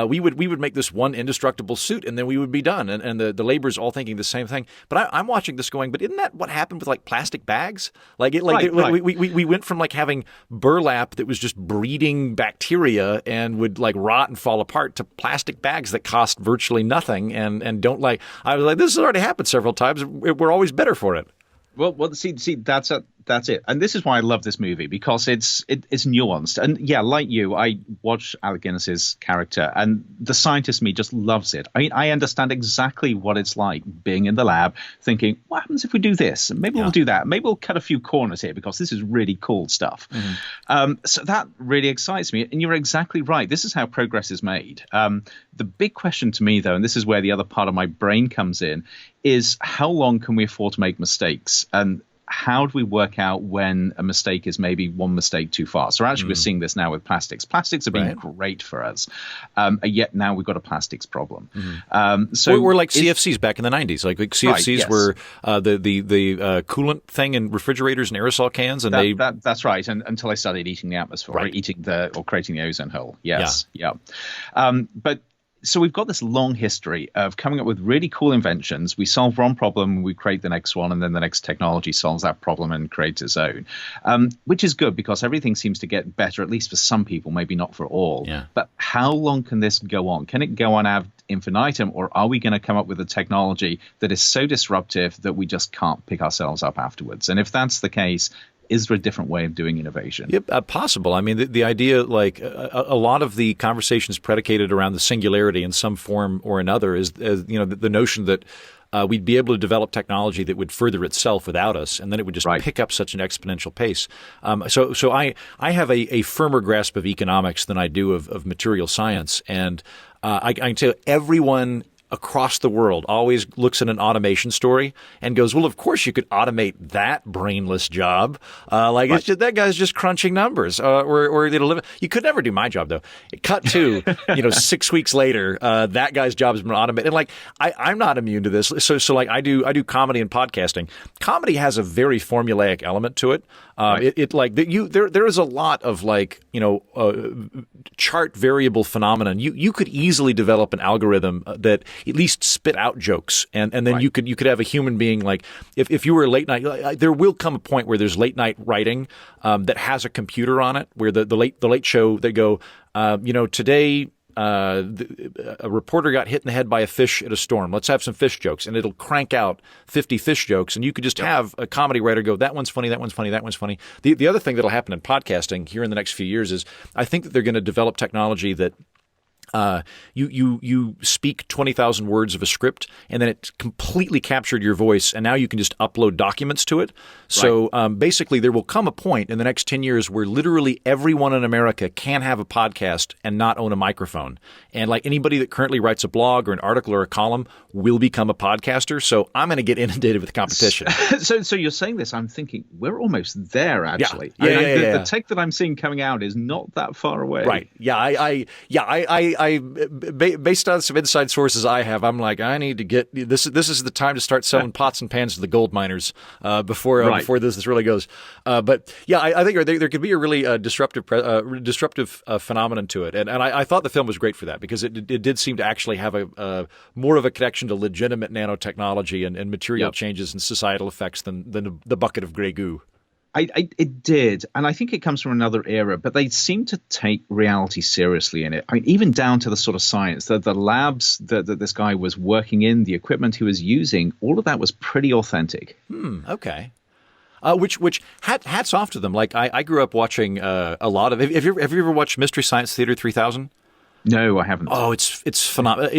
Speaker 1: We would make this one indestructible suit and then we would be done. And the laborers all thinking the same thing. But I'm watching this going, but isn't that what happened with like plastic bags? We went from like having burlap that was just breeding bacteria and would like rot and fall apart to plastic bags that cost virtually nothing and don't like. I was like, this has already happened several times. We're always better for it.
Speaker 2: Well, see, that's it. And this is why I love this movie, because it's nuanced. And yeah, like you, I watch Alec Guinness's character, and the scientist me just loves it. I mean, I understand exactly what it's like being in the lab, thinking, what happens if we do this? Maybe we'll do that. Maybe we'll cut a few corners here because this is really cool stuff. Mm-hmm. So that really excites me. And you're exactly right. This is how progress is made. The big question to me, though, and this is where the other part of my brain comes in, is how long can we afford to make mistakes? And how do we work out when a mistake is maybe one mistake too far? So actually, we're seeing this now with plastics. Plastics have been great for us, yet now we've got a plastics problem. Mm-hmm.
Speaker 1: So we're like CFCs back in the 90s. Like CFCs were the coolant thing in refrigerators and aerosol cans, and
Speaker 2: that's right. And until I started eating the atmosphere, or creating the ozone hole. Yes, yeah. But So we've got this long history of coming up with really cool inventions. We solve one problem, we create the next one, and then the next technology solves that problem and creates its own, which is good because everything seems to get better, at least for some people, maybe not for all.
Speaker 1: Yeah.
Speaker 2: But how long can this go on? Can it go on ad infinitum, or are we going to come up with a technology that is so disruptive that we just can't pick ourselves up afterwards? And if that's the case, is there a different way of doing innovation?
Speaker 1: Yep, possible. I mean, the idea, like a lot of the conversations predicated around the singularity in some form or another is the notion that we'd be able to develop technology that would further itself without us, and then it would just pick up such an exponential pace. So I have a firmer grasp of economics than I do of material science, and I can tell you, everyone across the world always looks at an automation story and goes, well, of course you could automate that brainless job. It's just, that guy's just crunching numbers, or it'll live. You could never do my job though. Cut to, 6 weeks later, that guy's job has been automated. And I'm not immune to this. So I do comedy and podcasting. Comedy has a very formulaic element to it. There is a lot of chart variable phenomenon. You could easily develop an algorithm that at least spit out jokes, and then you could have a human being, like if you were late night. There will come a point where there's late night writing that has a computer on it, where the late show, they go, today. A reporter got hit in the head by a fish at a storm. Let's have some fish jokes, and it'll crank out 50 fish jokes, and you could just have a comedy writer go, that one's funny, that one's funny, that one's funny. The other thing that'll happen in podcasting here in the next few years is I think that they're going to develop technology that you speak 20,000 words of a script, and then it completely captured your voice, and now you can just upload documents to it. So basically, there will come a point in the next 10 years where literally everyone in America can have a podcast and not own a microphone. And like anybody that currently writes a blog or an article or a column will become a podcaster. So I'm going to get inundated with competition.
Speaker 2: So you're saying this, I'm thinking we're almost there, actually.
Speaker 1: Yeah.
Speaker 2: The tech that I'm seeing coming out is not that far away.
Speaker 1: Right. Yeah. I based on some inside sources I have, I'm like, I need to get this. This is the time to start selling pots and pans to the gold miners before this really goes. But yeah, I think there could be a really disruptive phenomenon to it, and I thought the film was great for that because it did seem to actually have a more of a connection to legitimate nanotechnology and material changes and societal effects than the bucket of gray goo.
Speaker 2: It did, and I think it comes from another era, but they seem to take reality seriously in it. I mean, even down to the sort of science, the labs that this guy was working in, the equipment he was using, all of that was pretty authentic.
Speaker 1: Okay. Which hats off to them. Like I grew up watching a lot of. Have you ever watched Mystery Science Theater 3000?
Speaker 2: No, I haven't.
Speaker 1: Oh, it's phenomenal.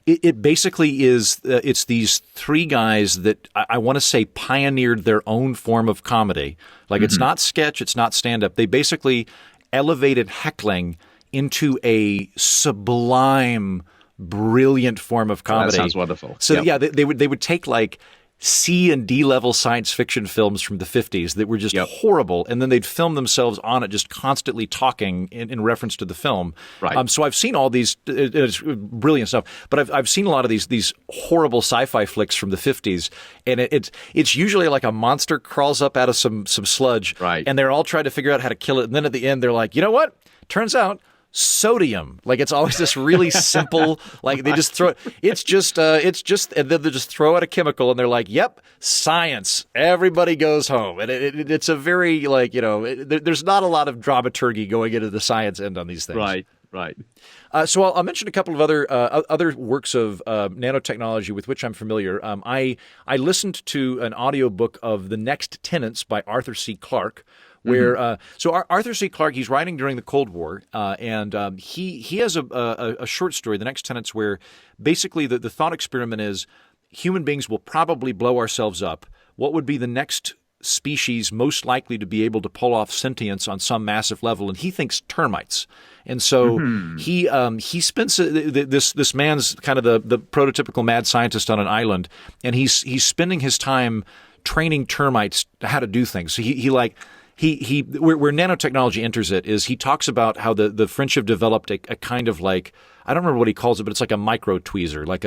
Speaker 1: It basically is. It's these three guys that I want to say pioneered their own form of comedy. Like it's not sketch, it's not stand up. They basically elevated heckling into a sublime, brilliant form of comedy.
Speaker 2: That sounds wonderful.
Speaker 1: So they would take like C and D level science fiction films from the 50s that were just horrible, and then they'd film themselves on it, just constantly talking in reference to the film.
Speaker 2: Right.
Speaker 1: So I've seen all these it's brilliant stuff, but I've seen a lot of these horrible sci-fi flicks from the 50s, and it's usually like a monster crawls up out of some sludge, and they're all trying to figure out how to kill it, and then at the end they're like, you know what? Turns out sodium. Like it's always this really simple, like they just throw it. It's just, and then they just throw out a chemical and they're like, yep, science. Everybody goes home. And it's a very there's not a lot of dramaturgy going into the science end on these things.
Speaker 2: Right.
Speaker 1: So I'll mention a couple of other works of nanotechnology with which I'm familiar. I listened to an audiobook of The Next Tenants by Arthur C. Clarke, where Arthur C. Clarke, he's writing during the Cold War, and he has a short story, The Next Tenants, where basically the thought experiment is human beings will probably blow ourselves up. What would be the next species most likely to be able to pull off sentience on some massive level? And he thinks termites. And so he spends this man's kind of the prototypical mad scientist on an island, and he's spending his time training termites how to do things. So he where nanotechnology enters it is he talks about how the French have developed a kind of like, I don't remember what he calls it, but it's like a micro tweezer, like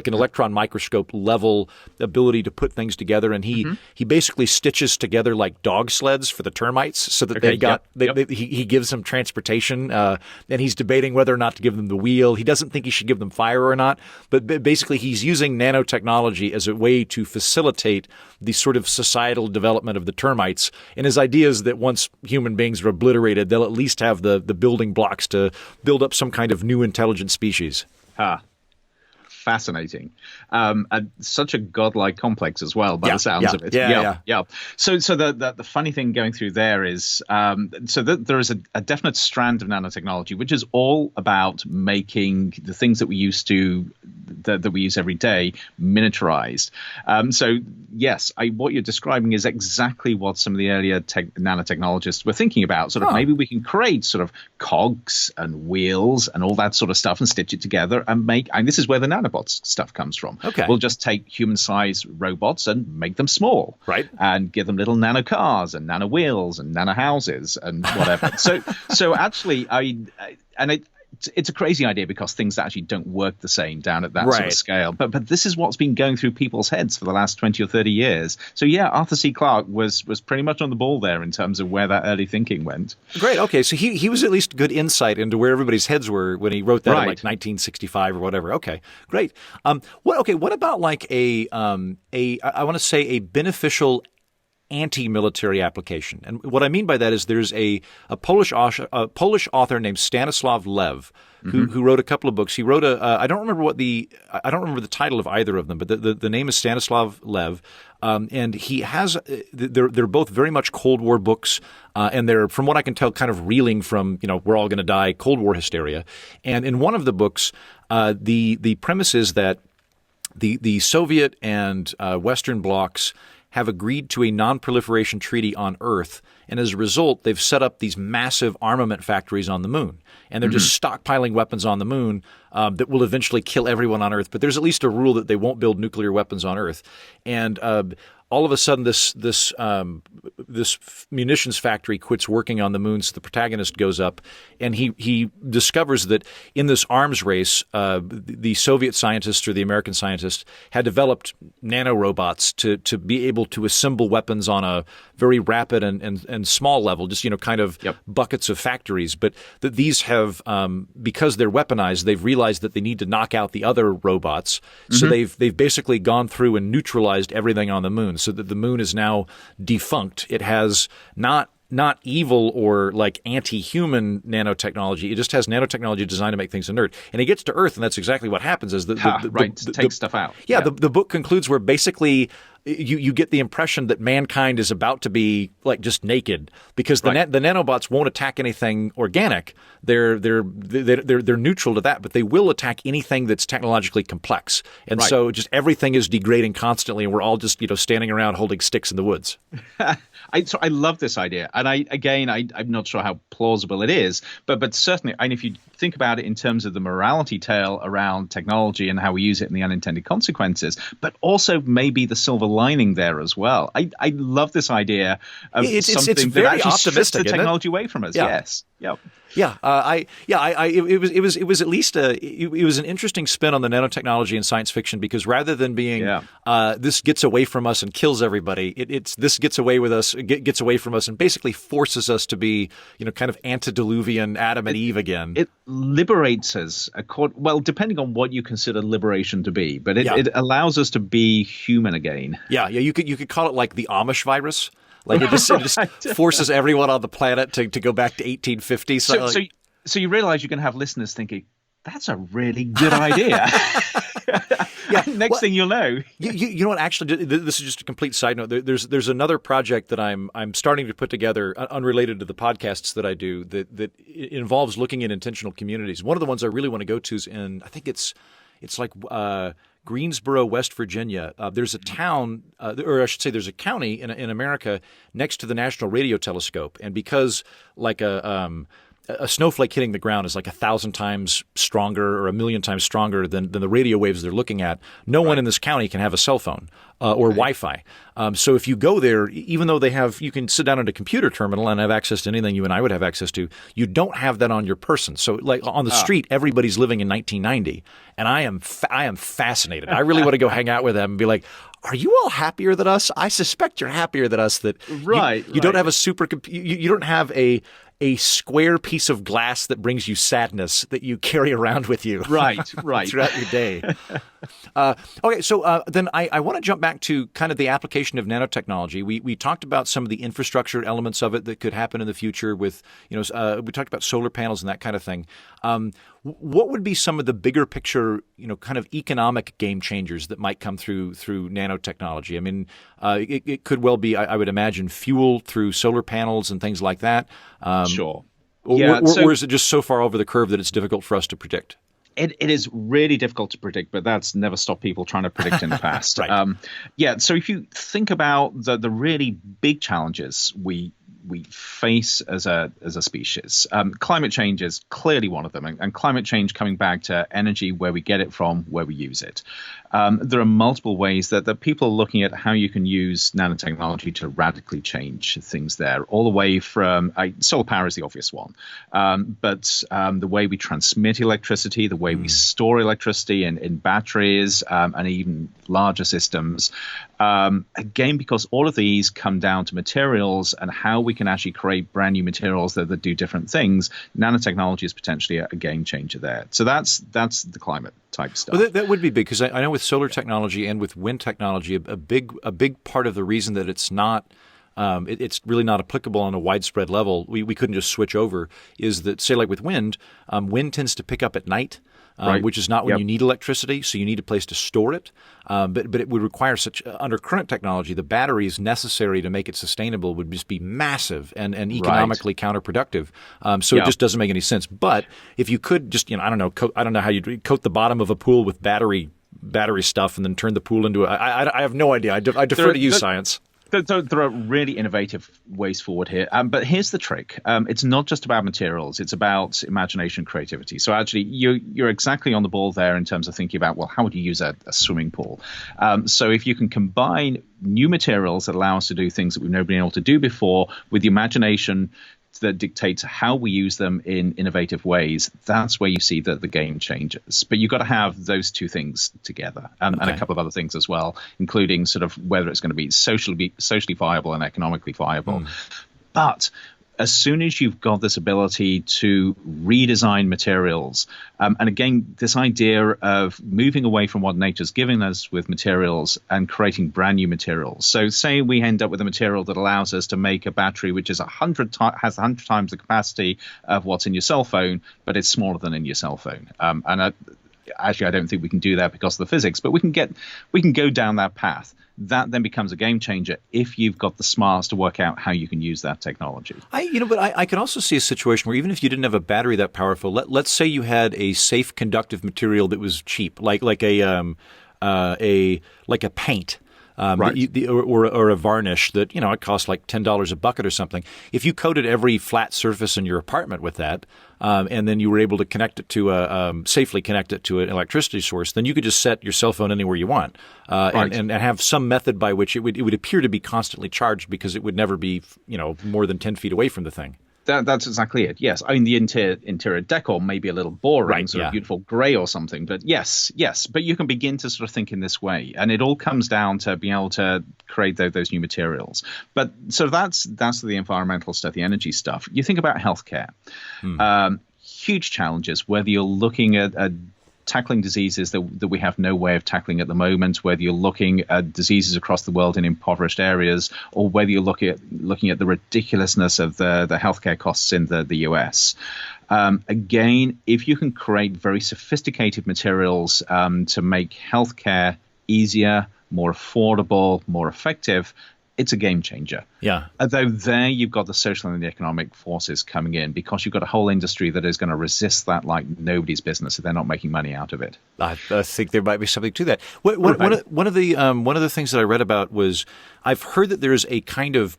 Speaker 1: an electron microscope level ability to put things together. And he basically stitches together like dog sleds for the termites, so that he gives them transportation. And he's debating whether or not to give them the wheel. He doesn't think he should give them fire or not. But basically, he's using nanotechnology as a way to facilitate the sort of societal development of the termites. And his idea is that once human beings are obliterated, they'll at least have the building blocks to build up some kind of new intelligent species.
Speaker 2: Fascinating. And such a godlike complex as well, by the sounds of it. Yeah. So the funny thing going through there is, there is a definite strand of nanotechnology, which is all about making the things that we used to, that we use every day, miniaturized. So yes, what you're describing is exactly what some of the earlier nanotechnologists were thinking about. Sort of maybe we can create sort of cogs and wheels and all that sort of stuff and stitch it together and make, and this is where the nanobots stuff comes from.
Speaker 1: Okay.
Speaker 2: We'll just take human-sized robots and make them small.
Speaker 1: Right.
Speaker 2: And give them little nano cars and nano wheels and nano houses and whatever. so actually, it's a crazy idea because things actually don't work the same down at that sort of scale. But this is what's been going through people's heads for the last 20 or 30 years. So yeah, Arthur C. Clarke was pretty much on the ball there in terms of where that early thinking went.
Speaker 1: Great. Okay, so he was at least good insight into where everybody's heads were when he wrote that in like 1965 or whatever. Okay, great. What about like I want to say a beneficial anti-military application? And what I mean by that is there's a Polish author named Stanislav Lev who wrote a couple of books. He wrote I don't remember the title of either of them, but the name is Stanislav Lev, and he has they're both very much Cold War books, and they're, from what I can tell, kind of reeling from we're all going to die Cold War hysteria. And in one of the books, the premise is that the Soviet and Western blocs have agreed to a non-proliferation treaty on Earth, and as a result, they've set up these massive armament factories on the moon. And they're just stockpiling weapons on the moon that will eventually kill everyone on Earth. But there's at least a rule that they won't build nuclear weapons on Earth. And all of a sudden, this munitions factory quits working on the moon, so the protagonist goes up, and he discovers that in this arms race, the Soviet scientists or the American scientists had developed nanorobots to be able to assemble weapons on a very rapid and small level, just kind of buckets of factories. But that these have, because they're weaponized, they've realized that they need to knock out the other robots. So they've basically gone through and neutralized everything on the moon, so that the moon is now defunct. It has not evil or like anti-human nanotechnology. It just has nanotechnology designed to make things inert. And it gets to Earth, and that's exactly what happens. Is
Speaker 2: take stuff out.
Speaker 1: Yeah, the book concludes where basically you get the impression that mankind is about to be like just naked, because the nanobots won't attack anything organic. They're neutral to that, but they will attack anything that's technologically complex. And so just everything is degrading constantly, and we're all just standing around holding sticks in the woods.
Speaker 2: I love this idea, and I'm not sure how plausible it is, but certainly, and if you think about it in terms of the morality tale around technology and how we use it and the unintended consequences, but also maybe the silver lining there as well. I love this idea of something that actually strips the technology away from us. Yeah. Yes. Yep. It
Speaker 1: was at least it was an interesting spin on the nanotechnology in science fiction, because rather than being this gets away from us and kills everybody, it's this gets away from us and basically forces us to be kind of antediluvian Adam and Eve again.
Speaker 2: It liberates us, depending on what you consider liberation to be, but it allows us to be human again.
Speaker 1: Yeah. You could call it like the Amish virus. Like it just forces everyone on the planet to go back to 1850.
Speaker 2: So you realize you can have listeners thinking, that's a really good idea. Next thing you'll know.
Speaker 1: You know what? Actually, this is just a complete side note. There's another project that I'm starting to put together, unrelated to the podcasts that I do, that involves looking at intentional communities. One of the ones I really want to go to is in, I think it's like Greensboro, West Virginia. There's a town, or I should say there's a county in America next to the National Radio Telescope. And because like a snowflake hitting the ground is like 1,000 times stronger or 1,000,000 times stronger than the radio waves they're looking at, no one in this county can have a cell phone. or Wi-Fi. So if you go there, even though you can sit down at a computer terminal and have access to anything you and I would have access to, you don't have that on your person. So like on the street, everybody's living in 1990, and I am fascinated. I really want to go hang out with them and be like, are you all happier than us? I suspect you're happier than us. That you don't have a you don't have a square piece of glass that brings you sadness that you carry around with you throughout your day. Okay, so then I want to jump back to kind of the application of nanotechnology. We talked about some of the infrastructure elements of it that could happen in the future with, we talked about solar panels and that kind of thing. What would be some of the bigger picture, kind of economic game changers that might come through nanotechnology? I mean, it could well be, I would imagine, fuel through solar panels and things like that.
Speaker 2: Sure.
Speaker 1: Or is it just so far over the curve that it's difficult for us to predict?
Speaker 2: It is really difficult to predict, but that's never stopped people trying to predict in the past.
Speaker 1: Right.
Speaker 2: So if you think about the really big challenges we face as a species, climate change is clearly one of them, and climate change coming back to energy, where we get it from, where we use it. There are multiple ways that people are looking at how you can use nanotechnology to radically change things there, all the way from solar power is the obvious one, but the way we transmit electricity, the way we store electricity in batteries, and even larger systems. Again, because all of these come down to materials and how we can actually create brand new materials that do different things. Nanotechnology is potentially a game changer there. So that's the climate type stuff.
Speaker 1: Well, that would be big, because I know with solar technology and with wind technology, a big part of the reason that it's not it's really not applicable on a widespread level. We couldn't just switch over. Is that, say, like with wind, wind tends to pick up at night. Which is not when you need electricity, so you need a place to store it. But it would require under current technology, the batteries necessary to make it sustainable would just be massive and economically counterproductive. So it just doesn't make any sense. But if you could just, I don't know how you'd coat the bottom of a pool with battery stuff and then turn the pool into I have no idea. I defer to you, science.
Speaker 2: There are really innovative ways forward here. But here's the trick. It's not just about materials. It's about imagination and creativity. So actually, you're exactly on the ball there in terms of thinking about, well, how would you use a swimming pool? So if you can combine new materials that allow us to do things that we've never been able to do before with the imagination that dictates how we use them in innovative ways, that's where you see the game changes. But you've got to have those two things together, and a couple of other things as well, including sort of whether it's going to be socially viable and economically viable. But as soon as you've got this ability to redesign materials, and again, this idea of moving away from what nature's giving us with materials and creating brand new materials. So say we end up with a material that allows us to make a battery which is has 100 times the capacity of what's in your cell phone, but it's smaller than in your cell phone. Actually, I don't think we can do that because of the physics, but we can go down that path. That then becomes a game changer if you've got the smarts to work out how you can use that technology.
Speaker 1: But I can also see a situation where even if you didn't have a battery that powerful, let's say you had a safe conductive material that was cheap, like a paint. Or a varnish that, it costs like $10 a bucket or something. If you coated every flat surface in your apartment with that, and then you were able to connect it to safely connect it to an electricity source, then you could just set your cell phone anywhere you want, and have some method by which it would appear to be constantly charged, because it would never be more than 10 feet away from the thing.
Speaker 2: That's exactly it. Yes. I mean, the interior decor may be a little boring, sort of beautiful gray or something. But yes. But you can begin to sort of think in this way. And it all comes down to being able to create those new materials. But so that's the environmental stuff, the energy stuff. You think about healthcare. Huge challenges, whether you're looking at tackling diseases that we have no way of tackling at the moment, whether you're looking at diseases across the world in impoverished areas, or whether you're looking at the ridiculousness of the healthcare costs in the US. Again, if you can create very sophisticated materials to make healthcare easier, more affordable, more effective, it's a game changer.
Speaker 1: Yeah.
Speaker 2: Although there you've got the social and the economic forces coming in, because you've got a whole industry that is going to resist that like nobody's business if they're not making money out of it.
Speaker 1: I think there might be something to that. One of the things that I read about was, I've heard that there's a kind of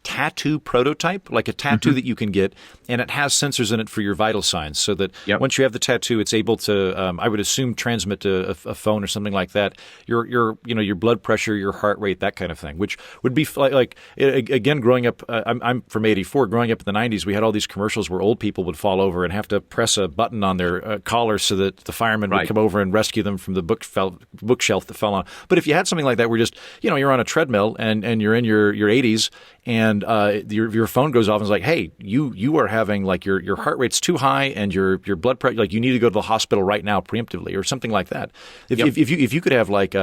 Speaker 1: tattoo prototype, like a tattoo that you can get, and it has sensors in it for your vital signs, so that once you have the tattoo, it's able to, I would assume, transmit to a phone or something like that. Your blood pressure, your heart rate, that kind of thing, which would be like again, growing up. I'm from '84. Growing up in the '90s, we had all these commercials where old people would fall over and have to press a button on their collar so that the fireman would come over and rescue them from the bookshelf that fell on. But if you had something like that, where just you're on a treadmill and you're in your 80s, and your phone goes off and is like, hey, you are having like your heart rate's too high and your blood pressure, like you need to go to the hospital right now preemptively or something like that. If you could have like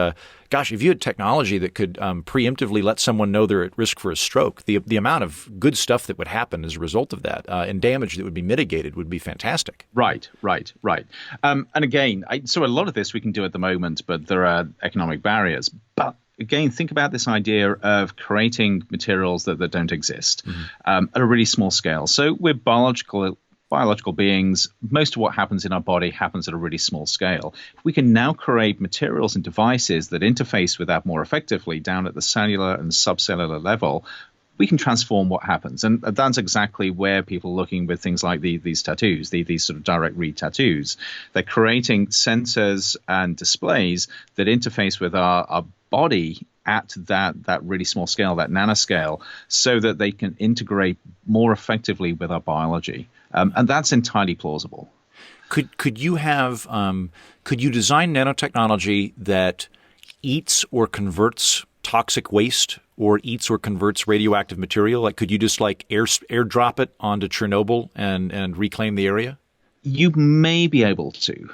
Speaker 1: if you had technology that could preemptively let someone know they're at risk for a stroke, the amount of good stuff that would happen as a result of that and damage that would be mitigated would be fantastic.
Speaker 2: Right. And again, so a lot of this we can do at the moment, but there are economic barriers. But again, think about this idea of creating materials that don't exist at a really small scale. So we're biological beings. Most of what happens in our body happens at a really small scale. We can now create materials and devices that interface with that more effectively down at the cellular and subcellular level. We can transform what happens. And that's exactly where people are looking with things like these tattoos, these sort of direct read tattoos. They're creating sensors and displays that interface with our body at that really small scale, that nanoscale, so that they can integrate more effectively with our biology. And that's entirely plausible.
Speaker 1: Could you design nanotechnology that eats or converts toxic waste or eats or converts radioactive material? Like, could you just like airdrop it onto Chernobyl and reclaim the area?
Speaker 2: You may be able to.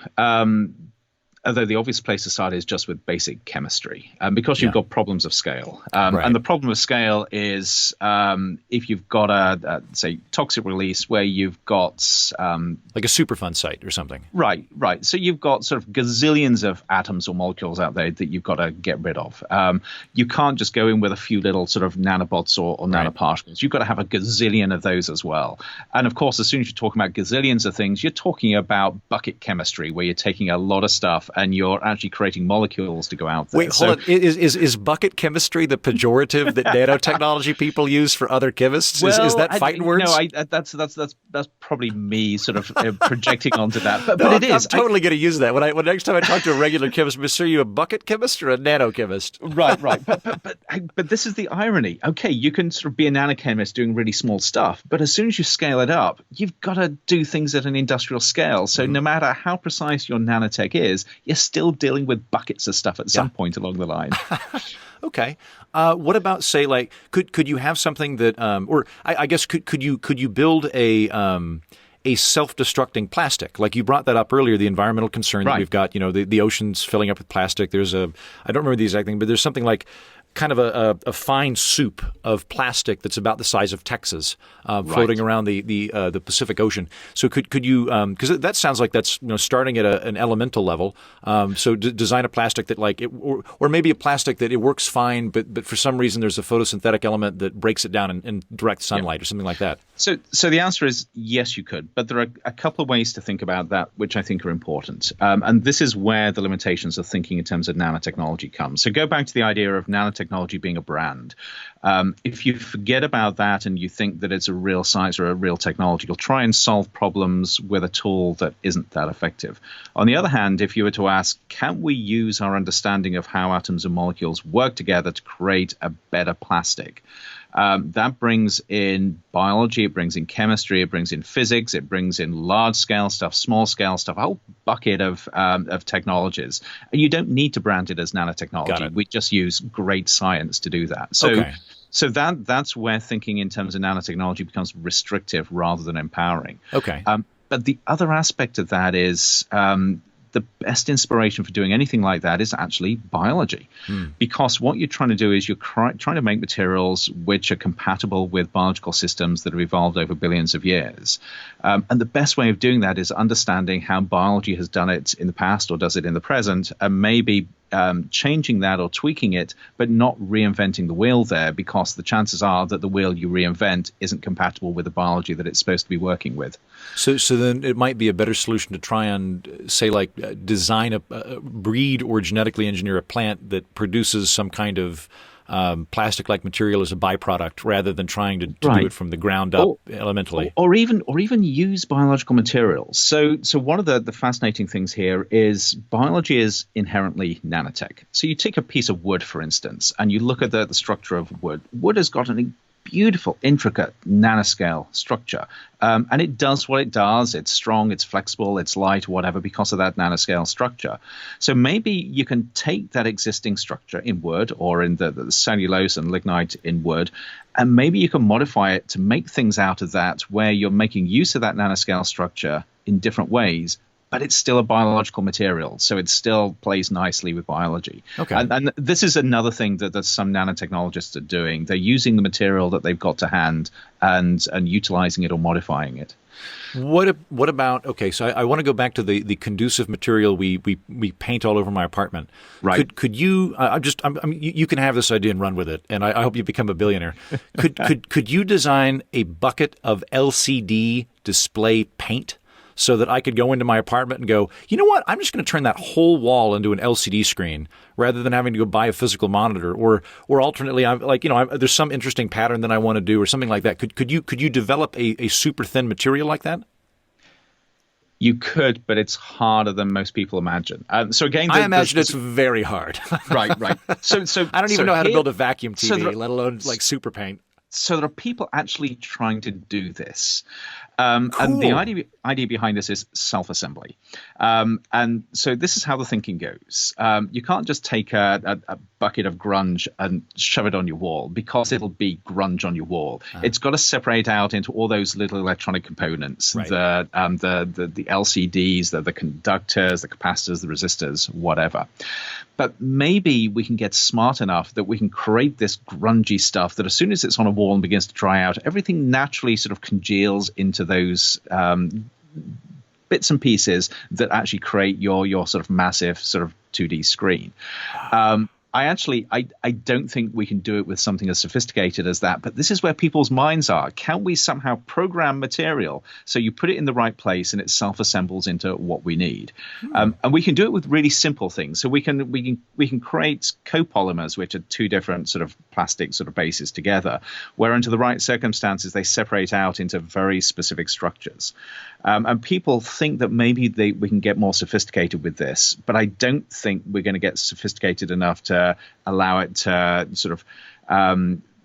Speaker 2: Although the obvious place to start is just with basic chemistry, because you've got problems of scale. And the problem of scale is if you've got a say, toxic release where you've got
Speaker 1: like a Superfund site or something.
Speaker 2: Right. So you've got sort of gazillions of atoms or molecules out there that you've got to get rid of. You can't just go in with a few little sort of nanobots or nanoparticles. You've got to have a gazillion of those as well. And of course, as soon as you're talking about gazillions of things, you're talking about bucket chemistry, where you're taking a lot of stuff and you're actually creating molecules to go out there.
Speaker 1: Wait, hold on. Is bucket chemistry the pejorative that nanotechnology people use for other chemists?
Speaker 2: Well,
Speaker 1: is that fighting words?
Speaker 2: No, that's probably me sort of projecting onto that. But it is.
Speaker 1: I'm totally going to use that when next time I talk to a regular chemist. Mister, are you a bucket chemist or a nanochemist?
Speaker 2: Right. But this is the irony. Okay, you can sort of be a nanochemist doing really small stuff, but as soon as you scale it up, you've got to do things at an industrial scale. So no matter how precise your nanotech is, you're still dealing with buckets of stuff at some point along the line.
Speaker 1: Okay. What about, say, like, could you have something that, or I guess could you build a self-destructing plastic? Like you brought that up earlier, the environmental concern that we've got. The oceans filling up with plastic. There's I don't remember the exact thing, but there's something like kind of a fine soup of plastic that's about the size of Texas, floating around the Pacific Ocean. So could you, because that sounds like that's starting at an elemental level. So design a plastic that like or maybe a plastic that it works fine, but for some reason there's a photosynthetic element that breaks it down in direct sunlight or something like that.
Speaker 2: So the answer is yes, you could, but there are a couple of ways to think about that, which I think are important. And this is where the limitations of thinking in terms of nanotechnology come. So go back to the idea of nanotechnology being a brand. If you forget about that and you think that it's a real science or a real technology, you'll try and solve problems with a tool that isn't that effective. On the other hand, if you were to ask, can we use our understanding of how atoms and molecules work together to create a better plastic? That brings in biology, it brings in chemistry, it brings in physics, it brings in large-scale stuff, small-scale stuff, a whole bucket of technologies. And you don't need to brand it as nanotechnology. We just use great science to do that. So that's where thinking in terms of nanotechnology becomes restrictive rather than empowering.
Speaker 1: Okay.
Speaker 2: But the other aspect of that is the best inspiration for doing anything like that is actually biology. Because what you're trying to do is you're trying to make materials which are compatible with biological systems that have evolved over billions of years. And the best way of doing that is understanding how biology has done it in the past or does it in the present, and maybe changing that or tweaking it, but not reinventing the wheel there, because the chances are that the wheel you reinvent isn't compatible with the biology that it's supposed to be working with.
Speaker 1: So then it might be a better solution to try and, say, like design a breed or genetically engineer a plant that produces some kind of plastic-like material as a byproduct rather than trying to do it from the ground up elementally.
Speaker 2: Or even use biological materials. So one of the fascinating things here is biology is inherently nanotech. So you take a piece of wood, for instance, and you look at the structure of wood. Wood has got a beautiful, intricate nanoscale structure. And it does what it does. It's strong, it's flexible, it's light, whatever, because of that nanoscale structure. So maybe you can take that existing structure in wood or in the cellulose and lignite in wood, and maybe you can modify it to make things out of that where you're making use of that nanoscale structure in different ways, but it's still a biological material, so it still plays nicely with biology.
Speaker 1: Okay.
Speaker 2: And this is another thing that some nanotechnologists are doing. They're using the material that they've got to hand and utilizing it or modifying it.
Speaker 1: What about, okay, so I want to go back to the conducive material we paint all over my apartment.
Speaker 2: Right.
Speaker 1: Could you, you can have this idea and run with it, and I hope you become a billionaire. Could you design a bucket of LCD display paint so that I could go into my apartment and go, you know what, I'm just going to turn that whole wall into an LCD screen rather than having to go buy a physical monitor, or alternately, there's some interesting pattern that I want to do or something like that. Could you develop a super thin material like that?
Speaker 2: You could, but it's harder than most people imagine. So again,
Speaker 1: I imagine it's very hard.
Speaker 2: Right. So
Speaker 1: I don't even know how to build a vacuum TV, let alone like super paint.
Speaker 2: So there are people actually trying to do this.
Speaker 1: Cool.
Speaker 2: And the idea behind this is self-assembly. And so this is how the thinking goes. You can't just take a bucket of grunge and shove it on your wall, because it'll be grunge on your wall. It's got to separate out into all those little electronic components,
Speaker 1: right.
Speaker 2: the LCDs, the conductors, the capacitors, the resistors, whatever. But maybe we can get smart enough that we can create this grungy stuff that as soon as it's on a wall and begins to dry out, everything naturally sort of congeals into those bits and pieces that actually create your sort of massive sort of 2D screen. I don't think we can do it with something as sophisticated as that, but this is where people's minds are. Can we somehow program material so you put it in the right place and it self-assembles into what we need? And we can do it with really simple things. So we can create copolymers, which are two different sort of plastic sort of bases together, where under the right circumstances they separate out into very specific structures. And people think that maybe we can get more sophisticated with this, but I don't think we're going to get sophisticated enough to allow it to sort of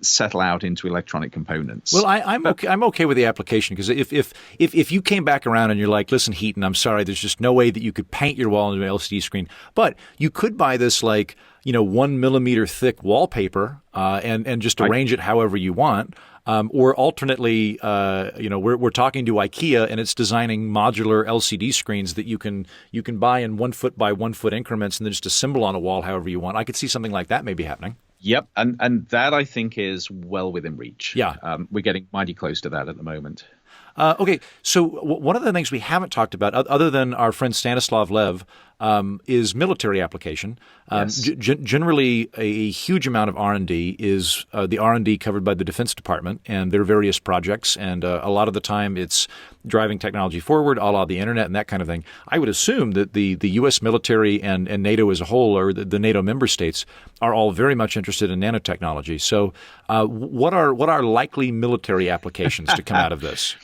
Speaker 2: settle out into electronic components.
Speaker 1: Well, I'm okay with the application, because if you came back around and you're like, listen, Heaton, I'm sorry, there's just no way that you could paint your wall into an LCD screen, but you could buy this 1 millimeter thick wallpaper and just arrange it however you want. Or alternately, we're talking to IKEA and it's designing modular LCD screens that you can buy in 1 foot by 1 foot increments and then just assemble on a wall however you want. I could see something like that maybe happening.
Speaker 2: Yep, and that I think is well within reach.
Speaker 1: Yeah,
Speaker 2: we're getting mighty close to that at the moment.
Speaker 1: Okay, so one of the things we haven't talked about, other than our friend Stanislav Lev, is military application.
Speaker 2: Yes.
Speaker 1: Generally, a huge amount of R&D is the R&D covered by the Defense Department and their various projects, and a lot of the time it's driving technology forward, a la the internet and that kind of thing. I would assume that the U.S. military and NATO as a whole, or the NATO member states, are all very much interested in nanotechnology. So what are likely military applications to come out of this?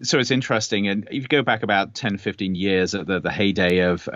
Speaker 2: So it's interesting. And if you go back about 10, 15 years at the heyday of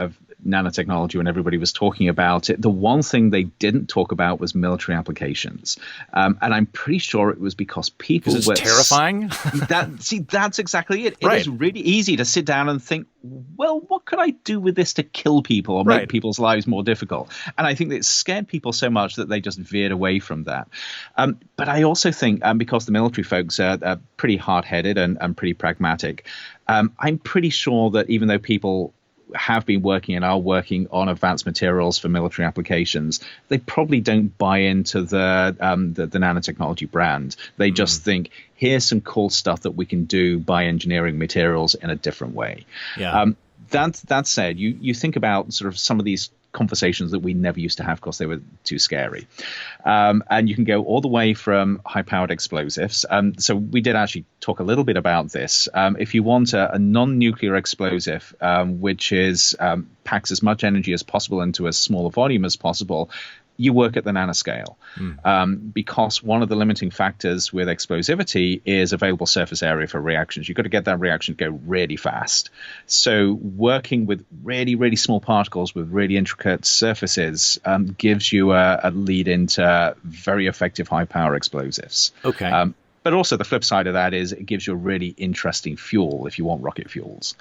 Speaker 2: nanotechnology, when everybody was talking about it, the one thing they didn't talk about was military applications. And I'm pretty sure it was because people
Speaker 1: were terrifying.
Speaker 2: That's exactly it. It
Speaker 1: right.
Speaker 2: is really easy to sit down and think, well, what could I do with this to kill people or make people's lives more difficult? And I think that it scared people so much that they just veered away from that. But I also think because the military folks are pretty hard-headed and pretty pragmatic, I'm pretty sure that even though people have been working and are working on advanced materials for military applications, they probably don't buy into the nanotechnology brand. They just think, here's some cool stuff that we can do by engineering materials in a different way.
Speaker 1: Yeah.
Speaker 2: That said, you think about sort of some of these conversations that we never used to have because they were too scary. And you can go all the way from high-powered explosives. So we did actually talk a little bit about this. If you want a non-nuclear explosive, which is packs as much energy as possible into as small a volume as possible, you work at the nanoscale, because one of the limiting factors with explosivity is available surface area for reactions. You've got to get that reaction to go really fast. So working with really, really small particles with really intricate surfaces gives you a lead into very effective high-power explosives.
Speaker 1: Okay.
Speaker 2: But also the flip side of that is it gives you a really interesting fuel if you want rocket fuels.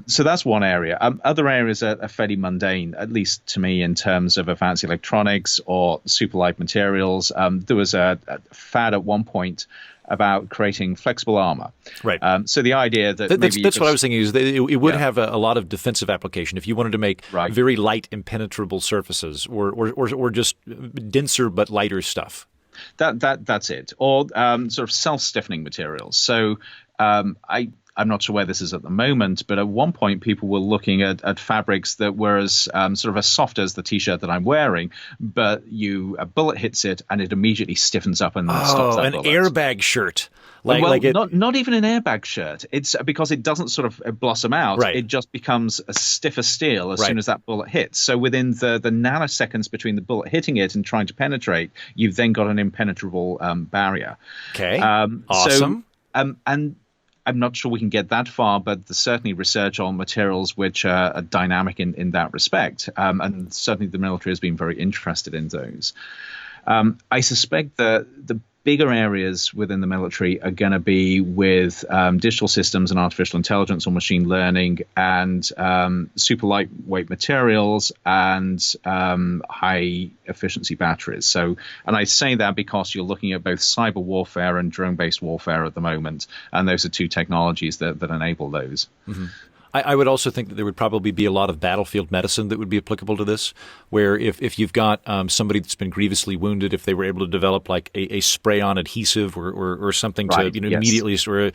Speaker 2: So that's one area. Other areas are fairly mundane, at least to me, in terms of advanced electronics or super light materials. There was a fad at one point about creating flexible armor.
Speaker 1: Right.
Speaker 2: So the idea that
Speaker 1: that's what I was thinking is that it would have a lot of defensive application if you wanted to make very light, impenetrable surfaces or just denser but lighter stuff.
Speaker 2: That's it, or sort of self-stiffening materials. So I'm not sure where this is at the moment, but at one point people were looking at fabrics that were as sort of as soft as the T-shirt that I'm wearing, but a bullet hits it and it immediately stiffens up and stops that bullet.
Speaker 1: An airbag shirt.
Speaker 2: Not even an airbag shirt. It's because it doesn't sort of blossom out.
Speaker 1: Right.
Speaker 2: It just becomes a stiff as steel as soon as that bullet hits. So within the nanoseconds between the bullet hitting it and trying to penetrate, you've then got an impenetrable barrier.
Speaker 1: Okay. Awesome.
Speaker 2: So, and I'm not sure we can get that far, but there's certainly research on materials which are dynamic in that respect. And certainly the military has been very interested in those. I suspect that the bigger areas within the military are going to be with digital systems and artificial intelligence or machine learning and super lightweight materials and high efficiency batteries. So, and I say that because you're looking at both cyber warfare and drone-based warfare at the moment, and those are two technologies that enable those.
Speaker 1: Mm-hmm. I would also think that there would probably be a lot of battlefield medicine that would be applicable to this, where if you've got somebody that's been grievously wounded, if they were able to develop like a spray-on adhesive or something to immediately, or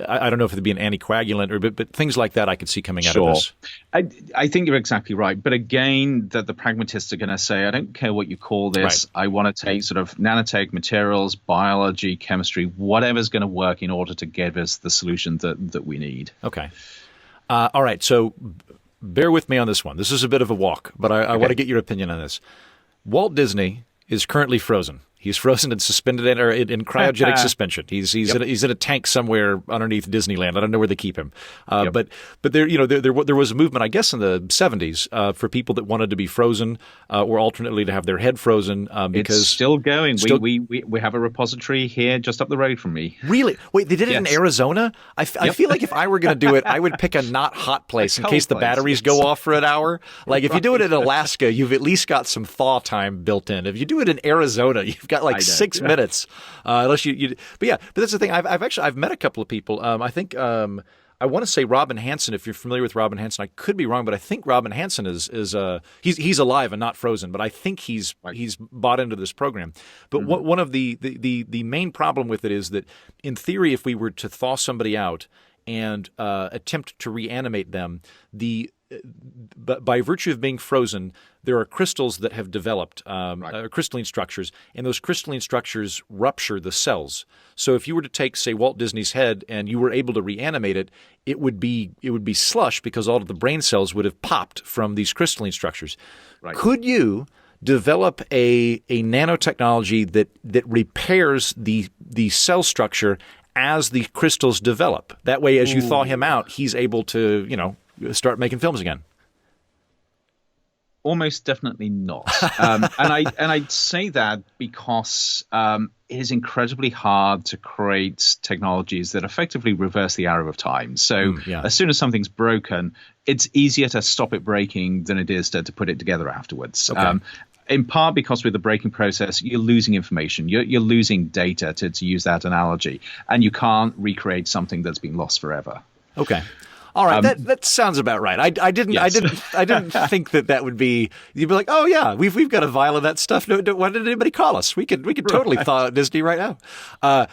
Speaker 1: I don't know if it'd be an anticoagulant, but things like that I could see coming out of this.
Speaker 2: I think you're exactly right. But again, the pragmatists are going to say, I don't care what you call this. Right. I want to take sort of nanotech materials, biology, chemistry, whatever's going to work in order to give us the solution that we need.
Speaker 1: Okay. All right, so bear with me on this one. This is a bit of a walk, but I want to get your opinion on this. Walt Disney is currently frozen. He's frozen and suspended in cryogenic suspension. He's in a tank somewhere underneath Disneyland. I don't know where they keep him. But there was a movement, I guess, in the 70s for people that wanted to be frozen or alternately to have their head frozen. Because
Speaker 2: it's still going. We have a repository here just up the road from me.
Speaker 1: Really? Wait, they did it in Arizona? I feel like if I were going to do it, I would pick a not hot place in case the batteries go off for an hour. Like if you do it in Alaska, you've at least got some thaw time built in. If you do it in Arizona, you've got like 6 minutes, unless you. But that's the thing. I've met a couple of people. I think I want to say Robin Hansen. If you're familiar with Robin Hansen, I could be wrong, but I think Robin Hansen he's alive and not frozen. But I think he's bought into this program. But one of the main problem with it is that in theory, if we were to thaw somebody out and attempt to reanimate them, but by virtue of being frozen, there are crystals that have developed, crystalline structures, and those crystalline structures rupture the cells. So if you were to take, say, Walt Disney's head and you were able to reanimate it, it would be slush because all of the brain cells would have popped from these crystalline structures. Right. Could you develop a nanotechnology that repairs the cell structure as the crystals develop? That way, as you thaw him out, he's able to, start making films again.
Speaker 2: Almost definitely not. And I'd say that because it is incredibly hard to create technologies that effectively reverse the arrow of time. So as soon as something's broken, it's easier to stop it breaking than it is to put it together afterwards. Okay. In part because with the breaking process, you're losing information. You're losing data, to use that analogy. And you can't recreate something that's been lost forever.
Speaker 1: Okay. All right, that sounds about right. I didn't think that would be. You'd be like, oh yeah, we've got a vial of that stuff. No, why did anybody call us? We could totally thaw out Disney right now.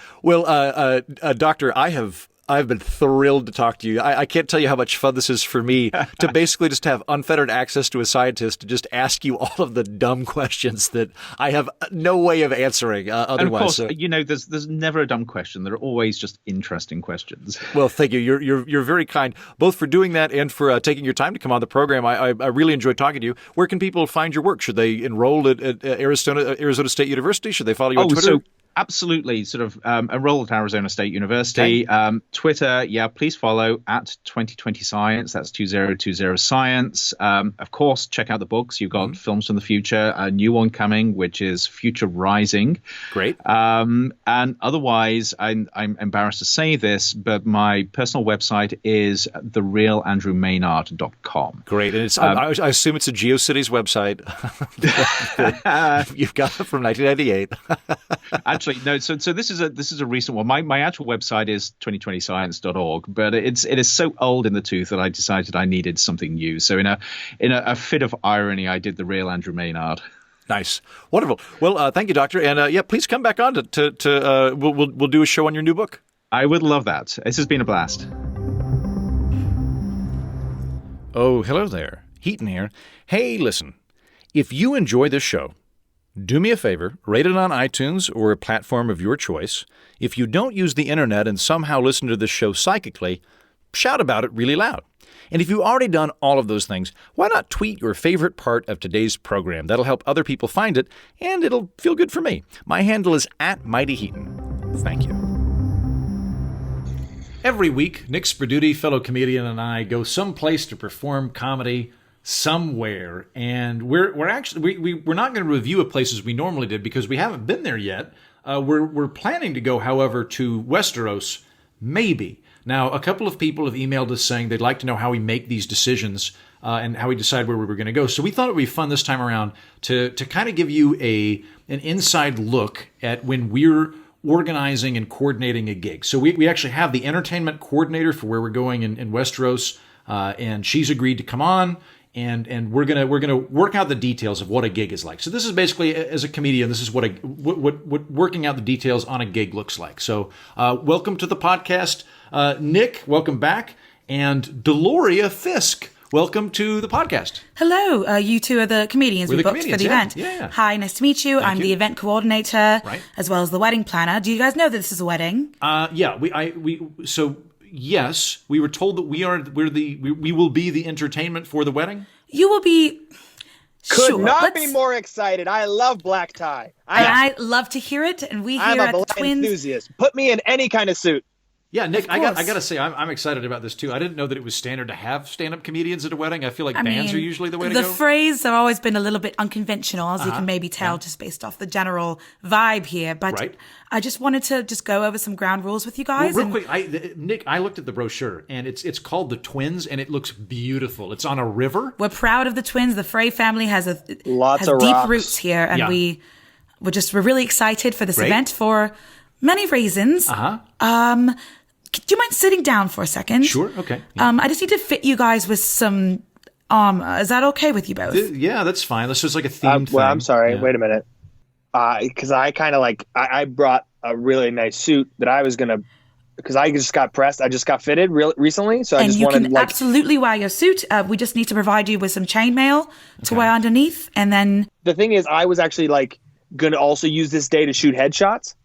Speaker 1: Doctor, I have I've been thrilled to talk to you. I can't tell you how much fun this is for me to basically just have unfettered access to a scientist to just ask you all of the dumb questions that I have no way of answering otherwise.
Speaker 2: And of course, there's never a dumb question. There are always just interesting questions.
Speaker 1: Well, thank you. You're very kind, both for doing that and for taking your time to come on the program. I really enjoyed talking to you. Where can people find your work? Should they enroll at Arizona State University? Should they follow you on Twitter?
Speaker 2: Absolutely. Sort of enroll at Arizona State University. Okay. Twitter, please follow at 2020 Science. That's 2020 Science. Of course, check out the books. You've got Films from the Future, a new one coming, which is Future Rising.
Speaker 1: Great.
Speaker 2: And otherwise, I'm embarrassed to say this, but my personal website is therealandrewmaynard.com.
Speaker 1: Great. And it's, I assume it's a GeoCities website. You've got it from 1998.
Speaker 2: Actually, no. So this is a recent one. My actual website is 2020science.org, but it is so old in the tooth that I decided I needed something new. So in a fit of irony, I did the real Andrew Maynard.
Speaker 1: Nice, wonderful. Well, thank you, Doctor, and please come back on to we'll do a show on your new book.
Speaker 2: I would love that. This has been a blast.
Speaker 1: Oh, hello there, Heaton here. Hey, listen, if you enjoy this show, do me a favor, rate it on iTunes or a platform of your choice. If you don't use the internet and somehow listen to this show psychically, shout about it really loud. And if you've already done all of those things, why not tweet your favorite part of today's program? That'll help other people find it, and it'll feel good for me. My handle is @MightyHeaton. Thank you. Every week, Nick Sperduti, fellow comedian, and I go someplace to perform comedy somewhere, and we're not going to review a place as we normally did because we haven't been there yet. We're planning to go, however, to Westeros, maybe. Now, a couple of people have emailed us saying they'd like to know how we make these decisions and how we decide where we were going to go. So we thought it would be fun this time around to kind of give you an inside look at when we're organizing and coordinating a gig. So we actually have the entertainment coordinator for where we're going in Westeros, and she's agreed to come on. And we're gonna work out the details of what a gig is like. So this is basically, as a comedian, this is what working out the details on a gig looks like. So welcome to the podcast, Nick. Welcome back, and Deloria Fisk. Welcome to the podcast.
Speaker 3: Hello, you two are the comedians we booked for the event.
Speaker 1: Yeah.
Speaker 3: Hi, nice to meet you. I'm the event coordinator,
Speaker 1: right,
Speaker 3: as well as the wedding planner. Do you guys know that this is a wedding?
Speaker 1: Yes, we were told that we will be the entertainment for the wedding.
Speaker 3: You will be.
Speaker 4: Could not be more excited. I love black tie.
Speaker 3: I love to hear it, and we
Speaker 4: I'm
Speaker 3: here
Speaker 4: a
Speaker 3: at the
Speaker 4: black
Speaker 3: Twins.
Speaker 4: enthusiast. Put me in any kind of suit.
Speaker 1: Yeah, Nick, I got to say, I'm excited about this too. I didn't know that it was standard to have stand-up comedians at a wedding. I feel like bands are usually the way to go.
Speaker 3: The phrase have always been a little bit unconventional, as you can maybe tell just based off the general vibe here. But I just wanted to go over some ground rules with you guys.
Speaker 1: Well, real quick, Nick, I looked at the brochure, and it's called The Twins, and it looks beautiful. It's on a river.
Speaker 3: We're proud of the Twins. The Frey family has deep
Speaker 4: rocks.
Speaker 3: roots here, and we're really excited for this event for many reasons. Do you mind sitting down for a second?
Speaker 1: Sure. Okay. Yeah.
Speaker 3: I just need to fit you guys with some armor. Is that okay with you both?
Speaker 1: Yeah, that's fine. This is like a theme thing.
Speaker 4: Well, I'm sorry. Yeah. Wait a minute. Because I kind of I brought a really nice suit that I was going to, because I just got pressed. I just got fitted recently. So I just wanted
Speaker 3: you can absolutely wear your suit. We just need to provide you with some chainmail to wear underneath. And then.
Speaker 4: The thing is, I was actually going to also use this day to shoot headshots.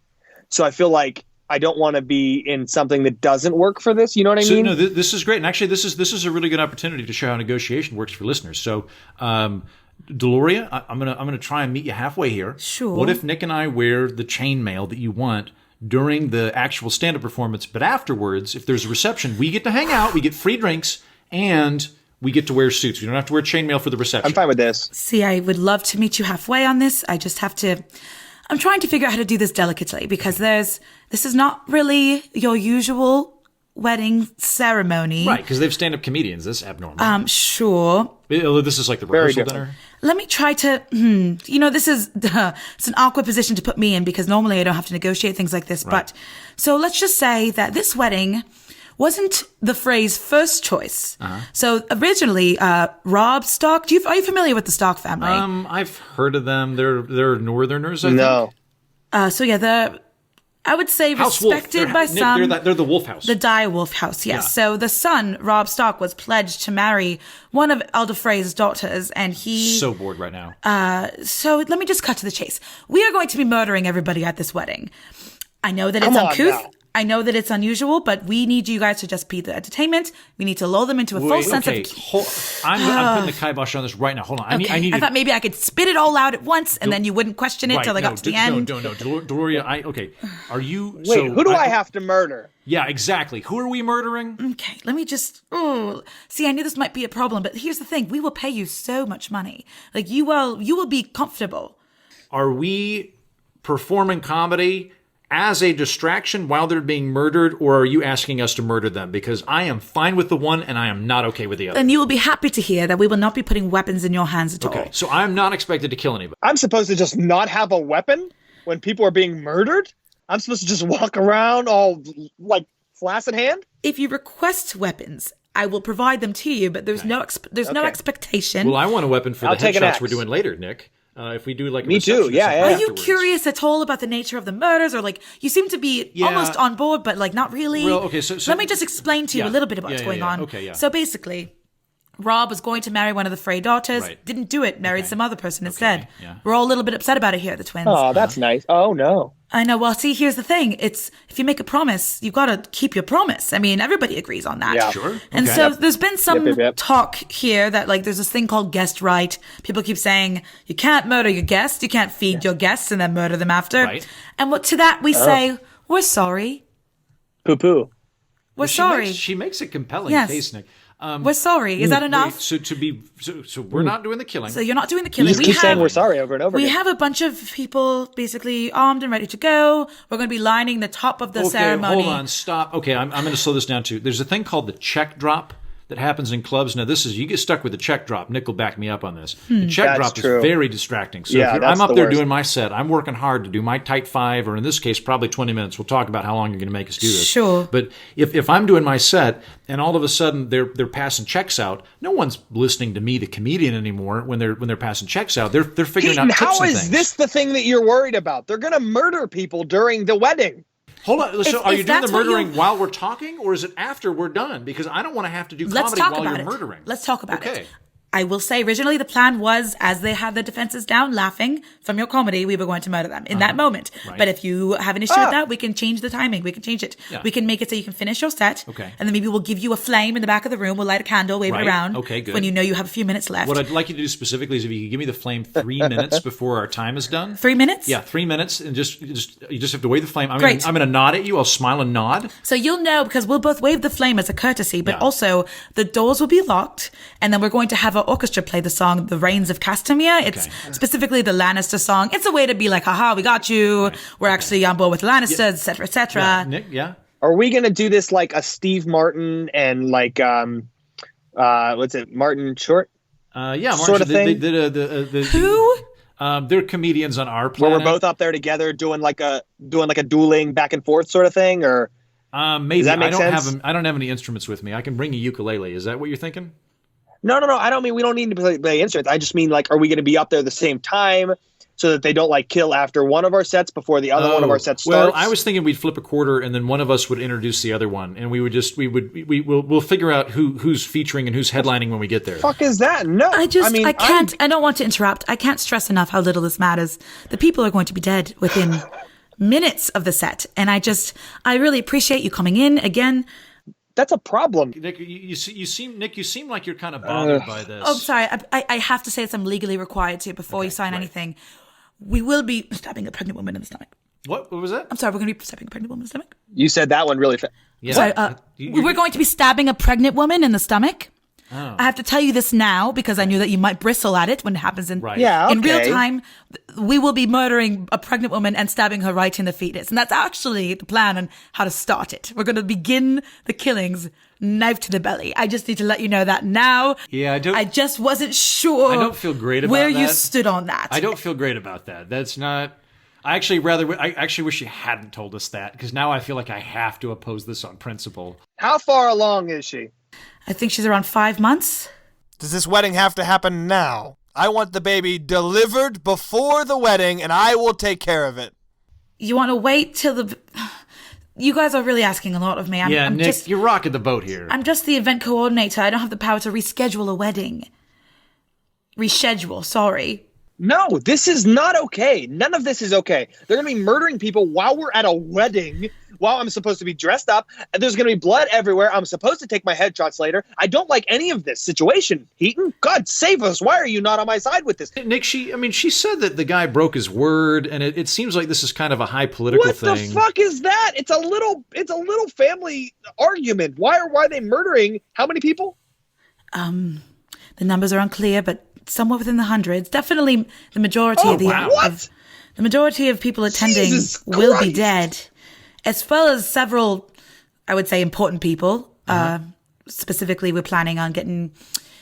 Speaker 4: So I feel like I don't want to be in something that doesn't work for this. You know what I mean?
Speaker 1: No, this is great. And actually, this is a really good opportunity to show how negotiation works for listeners. So, Deloria, I'm gonna try and meet you halfway here.
Speaker 3: Sure.
Speaker 1: What if Nick and I wear the chainmail that you want during the actual stand-up performance, but afterwards, if there's a reception, we get to hang out, we get free drinks, and we get to wear suits. We don't have to wear chainmail for the reception.
Speaker 4: I'm fine with this.
Speaker 3: See, I would love to meet you halfway on this. I just have to. I'm trying to figure out how to do this delicately because this is not really your usual wedding ceremony.
Speaker 1: Right, because they have stand-up comedians. That's abnormal.
Speaker 3: Sure.
Speaker 1: This is like the rehearsal dinner.
Speaker 3: Let me try to, this is, it's an awkward position to put me in because normally I don't have to negotiate things like this.
Speaker 1: Right.
Speaker 3: But, so let's just say that this wedding wasn't the phrase first choice. So originally, Rob Stark, are you familiar with the Stark family?
Speaker 1: I've heard of them. They're Northerners, I think.
Speaker 4: No.
Speaker 3: So yeah, I would say
Speaker 1: House Wolf.
Speaker 3: respected by some.
Speaker 1: They're the Wolf House.
Speaker 3: The dire Wolf House, yes.
Speaker 1: Yeah.
Speaker 3: So the son, Rob Stark, was pledged to marry one of Elder Frey's daughters, and he...
Speaker 1: So bored right now.
Speaker 3: So let me just cut to the chase. We are going to be murdering everybody at this wedding. I know that it's
Speaker 4: Come on
Speaker 3: uncouth.
Speaker 4: now.
Speaker 3: I know that it's unusual, but we need you guys to just be the entertainment. We need to lull them into a false sense of...
Speaker 1: I'm putting the kibosh on this right now. Hold on. I
Speaker 3: thought maybe I could spit it all out at once, and then you wouldn't question it till I got to the end.
Speaker 1: No. Gloria, okay. Are you...
Speaker 4: Wait, who do I have to murder?
Speaker 1: Yeah, exactly. Who are we murdering?
Speaker 3: Okay, let me just... Oh, see, I knew this might be a problem, but here's the thing. We will pay you so much money. Like, you will be comfortable.
Speaker 1: Are we performing comedy as a distraction while they're being murdered, or are you asking us to murder them? Because I am fine with the one and I am not okay with the other.
Speaker 3: And you will be happy to hear that we will not be putting weapons in your hands at all.
Speaker 1: Okay, so I'm not expected to kill anybody.
Speaker 4: I'm supposed to just not have a weapon when people are being murdered? I'm supposed to just walk around all, like, flaccid hand?
Speaker 3: If you request weapons, I will provide them to you, but there's no expectation.
Speaker 1: Well, I want a weapon for
Speaker 4: I'll
Speaker 1: the
Speaker 4: take an
Speaker 1: headshots
Speaker 4: axe.
Speaker 1: we're doing later, Nick. If we do like a
Speaker 4: Me too,
Speaker 1: reception or
Speaker 4: yeah,
Speaker 1: something
Speaker 4: yeah.
Speaker 3: Are you
Speaker 1: afterwards.
Speaker 3: curious at all about the nature of the murders, or like you seem to be almost on board, but like not really?
Speaker 1: Well, okay, so
Speaker 3: let me just explain to you a little bit about what's going on.
Speaker 1: Okay, yeah.
Speaker 3: So basically, Rob was going to marry one of the Frey daughters,
Speaker 1: Right.
Speaker 3: didn't do it, married some other person instead.
Speaker 1: yeah.
Speaker 3: We're all a little bit upset about it here, the twins.
Speaker 4: Oh, that's nice. Oh, no.
Speaker 3: I know. Well, see, here's the thing. It's if you make a promise, you've got to keep your promise. I mean, everybody agrees on that.
Speaker 4: Yeah.
Speaker 1: Sure.
Speaker 3: And
Speaker 1: Okay.
Speaker 3: so there's been some
Speaker 4: Yep.
Speaker 3: talk here that like there's this thing called guest right. People keep saying you can't murder your guests, you can't feed your guests and then murder them after.
Speaker 1: Right.
Speaker 3: And what to that we say, we're sorry.
Speaker 4: Poo-poo.
Speaker 3: We're sorry.
Speaker 1: She makes a compelling
Speaker 3: Yes.
Speaker 1: case, Nick.
Speaker 3: We're sorry. Is that enough?
Speaker 1: Wait, so we're not doing the killing.
Speaker 3: So you're not doing the
Speaker 4: You
Speaker 3: killing.
Speaker 4: just keep saying we're sorry over and over
Speaker 3: We
Speaker 4: again.
Speaker 3: have a bunch of people basically armed and ready to go. We're going to be lining the top of the ceremony.
Speaker 1: Hold on, stop. Okay, I'm going to slow this down too. There's a thing called the check drop that happens in clubs. Now, you get stuck with the check drop. Nick will back me up on this. The check
Speaker 4: That's
Speaker 1: drop
Speaker 4: true.
Speaker 1: is very distracting. So
Speaker 4: Yeah,
Speaker 1: if
Speaker 4: that's
Speaker 1: I'm up
Speaker 4: the
Speaker 1: there
Speaker 4: worst.
Speaker 1: doing my set, I'm working hard to do my tight 5, or in this case, probably 20 minutes. We'll talk about how long you're going to make us do this.
Speaker 3: Sure.
Speaker 1: But if I'm doing my set and all of a sudden they're passing checks out, no one's listening to me, the comedian, anymore. When they're passing checks out, they're figuring
Speaker 4: Keaton,
Speaker 1: out tips
Speaker 4: how
Speaker 1: and
Speaker 4: is
Speaker 1: things.
Speaker 4: this the thing that you're worried about? They're going to murder people during the wedding.
Speaker 1: Hold on. So are
Speaker 3: if
Speaker 1: you doing the
Speaker 3: that's what
Speaker 1: murdering
Speaker 3: you're-
Speaker 1: while we're talking, or is it after we're done? Because I don't want to have to do
Speaker 3: Let's
Speaker 1: comedy
Speaker 3: talk
Speaker 1: while
Speaker 3: about
Speaker 1: you're
Speaker 3: it.
Speaker 1: murdering.
Speaker 3: Let's talk about
Speaker 1: Okay.
Speaker 3: it. I will say originally the plan was, as they had the defenses down laughing from your comedy, we were going to murder them in that moment.
Speaker 1: Right.
Speaker 3: But if you have an issue with that, we can change the timing. We can change it.
Speaker 1: Yeah.
Speaker 3: We can make it so you can finish your set.
Speaker 1: Okay.
Speaker 3: And then maybe we'll give you a flame in the back of the room. We'll light a candle, wave
Speaker 1: Right.
Speaker 3: it around.
Speaker 1: Okay, good.
Speaker 3: When you know you have a few minutes left.
Speaker 1: What I'd like you to do specifically is if you could give me the flame 3 minutes before our time is done.
Speaker 3: 3 minutes?
Speaker 1: Yeah, 3 minutes, and you just have to wave the flame. I'm
Speaker 3: Great.
Speaker 1: gonna nod at you. I'll smile and nod.
Speaker 3: So you'll know because we'll both wave the flame as a courtesy, but
Speaker 1: Yeah.
Speaker 3: also the doors will be locked, and then we're going to have our orchestra play the song "The Reigns of Castamere." It's specifically the Lannister song. It's a way to be like, "Haha, we got you. We're actually on board with Lannisters, etc., etc."
Speaker 1: Nick, yeah.
Speaker 4: Are we going to do this like a Steve Martin and like, what's it, Martin Short?
Speaker 1: Yeah, Martin,
Speaker 4: Sort of
Speaker 1: they
Speaker 4: thing?
Speaker 1: did
Speaker 3: Who?
Speaker 1: they're comedians on our
Speaker 4: Where
Speaker 1: planet.
Speaker 4: we're both up there together doing like a dueling back and forth sort of thing? Or
Speaker 1: Maybe
Speaker 4: Does that make
Speaker 1: I don't
Speaker 4: sense?
Speaker 1: I don't have any instruments with me. I can bring a ukulele. Is that what you're thinking?
Speaker 4: no, I don't mean we don't need to play instruments. I just mean like, are we going to be up there at the same time so that they don't like kill after one of our sets before the other one of our sets starts?
Speaker 1: Well, I was thinking we'd flip a quarter and then one of us would introduce the other one, and we'll figure out who's featuring and who's headlining when we get there.
Speaker 4: Fuck is that? No,
Speaker 3: I
Speaker 4: mean,
Speaker 3: can't. I don't want to interrupt. I can't stress enough how little this matters. The people are going to be dead within minutes of the set, and I really appreciate you coming in again.
Speaker 4: That's a problem.
Speaker 1: Nick, you seem like you're kind of bothered by this.
Speaker 3: Oh, sorry. I have to say this. I'm legally required to before you sign
Speaker 1: right.
Speaker 3: anything. We will be stabbing a pregnant woman in the stomach.
Speaker 1: What was that?
Speaker 3: I'm sorry. We're going to be stabbing a pregnant woman in the stomach.
Speaker 4: You said that one really fast.
Speaker 1: Yeah.
Speaker 3: Sorry.
Speaker 1: You-
Speaker 3: We're going to be stabbing a pregnant woman in the stomach.
Speaker 1: Oh.
Speaker 3: I have to tell you this now because I knew that you might bristle at it when it happens in
Speaker 1: Right.
Speaker 4: Yeah,
Speaker 3: in real
Speaker 4: okay.
Speaker 3: time. We will be murdering a pregnant woman and stabbing her right in the fetus, and that's actually the plan on how to start it. We're going to begin the killings, knife to the belly. I just need to let you know that now.
Speaker 1: Yeah,
Speaker 3: I just wasn't sure.
Speaker 1: I don't feel great about
Speaker 3: where you
Speaker 1: that.
Speaker 3: stood on that.
Speaker 1: I don't feel great about that. That's not. I actually wish you hadn't told us that, because now I feel like I have to oppose this on principle.
Speaker 4: How far along is she?
Speaker 3: I think she's around 5 months.
Speaker 5: Does this wedding have to happen now? I want the baby delivered before the wedding, and I will take care of it.
Speaker 3: You want to wait till the... You guys are really asking a lot of me. I'm
Speaker 1: Nick,
Speaker 3: just,
Speaker 1: you're rocking the boat here.
Speaker 3: I'm just the event coordinator. I don't have the power to reschedule a wedding. Reschedule, sorry.
Speaker 4: No, this is not okay. None of this is okay. They're going to be murdering people while we're at a wedding, while I'm supposed to be dressed up, and there's going to be blood everywhere. I'm supposed to take my headshots later. I don't like any of this situation. Heaton, God save us. Why are you not on my side with this?
Speaker 1: Nick, she said that the guy broke his word, and it seems like this is kind of a high political thing.
Speaker 4: What the fuck is that? It's a little family argument. Why are they murdering how many people?
Speaker 3: The numbers are unclear, but somewhere within the hundreds. Definitely the majority the majority of people attending will be dead, as well as several, I would say, important people. Specifically, we're planning on getting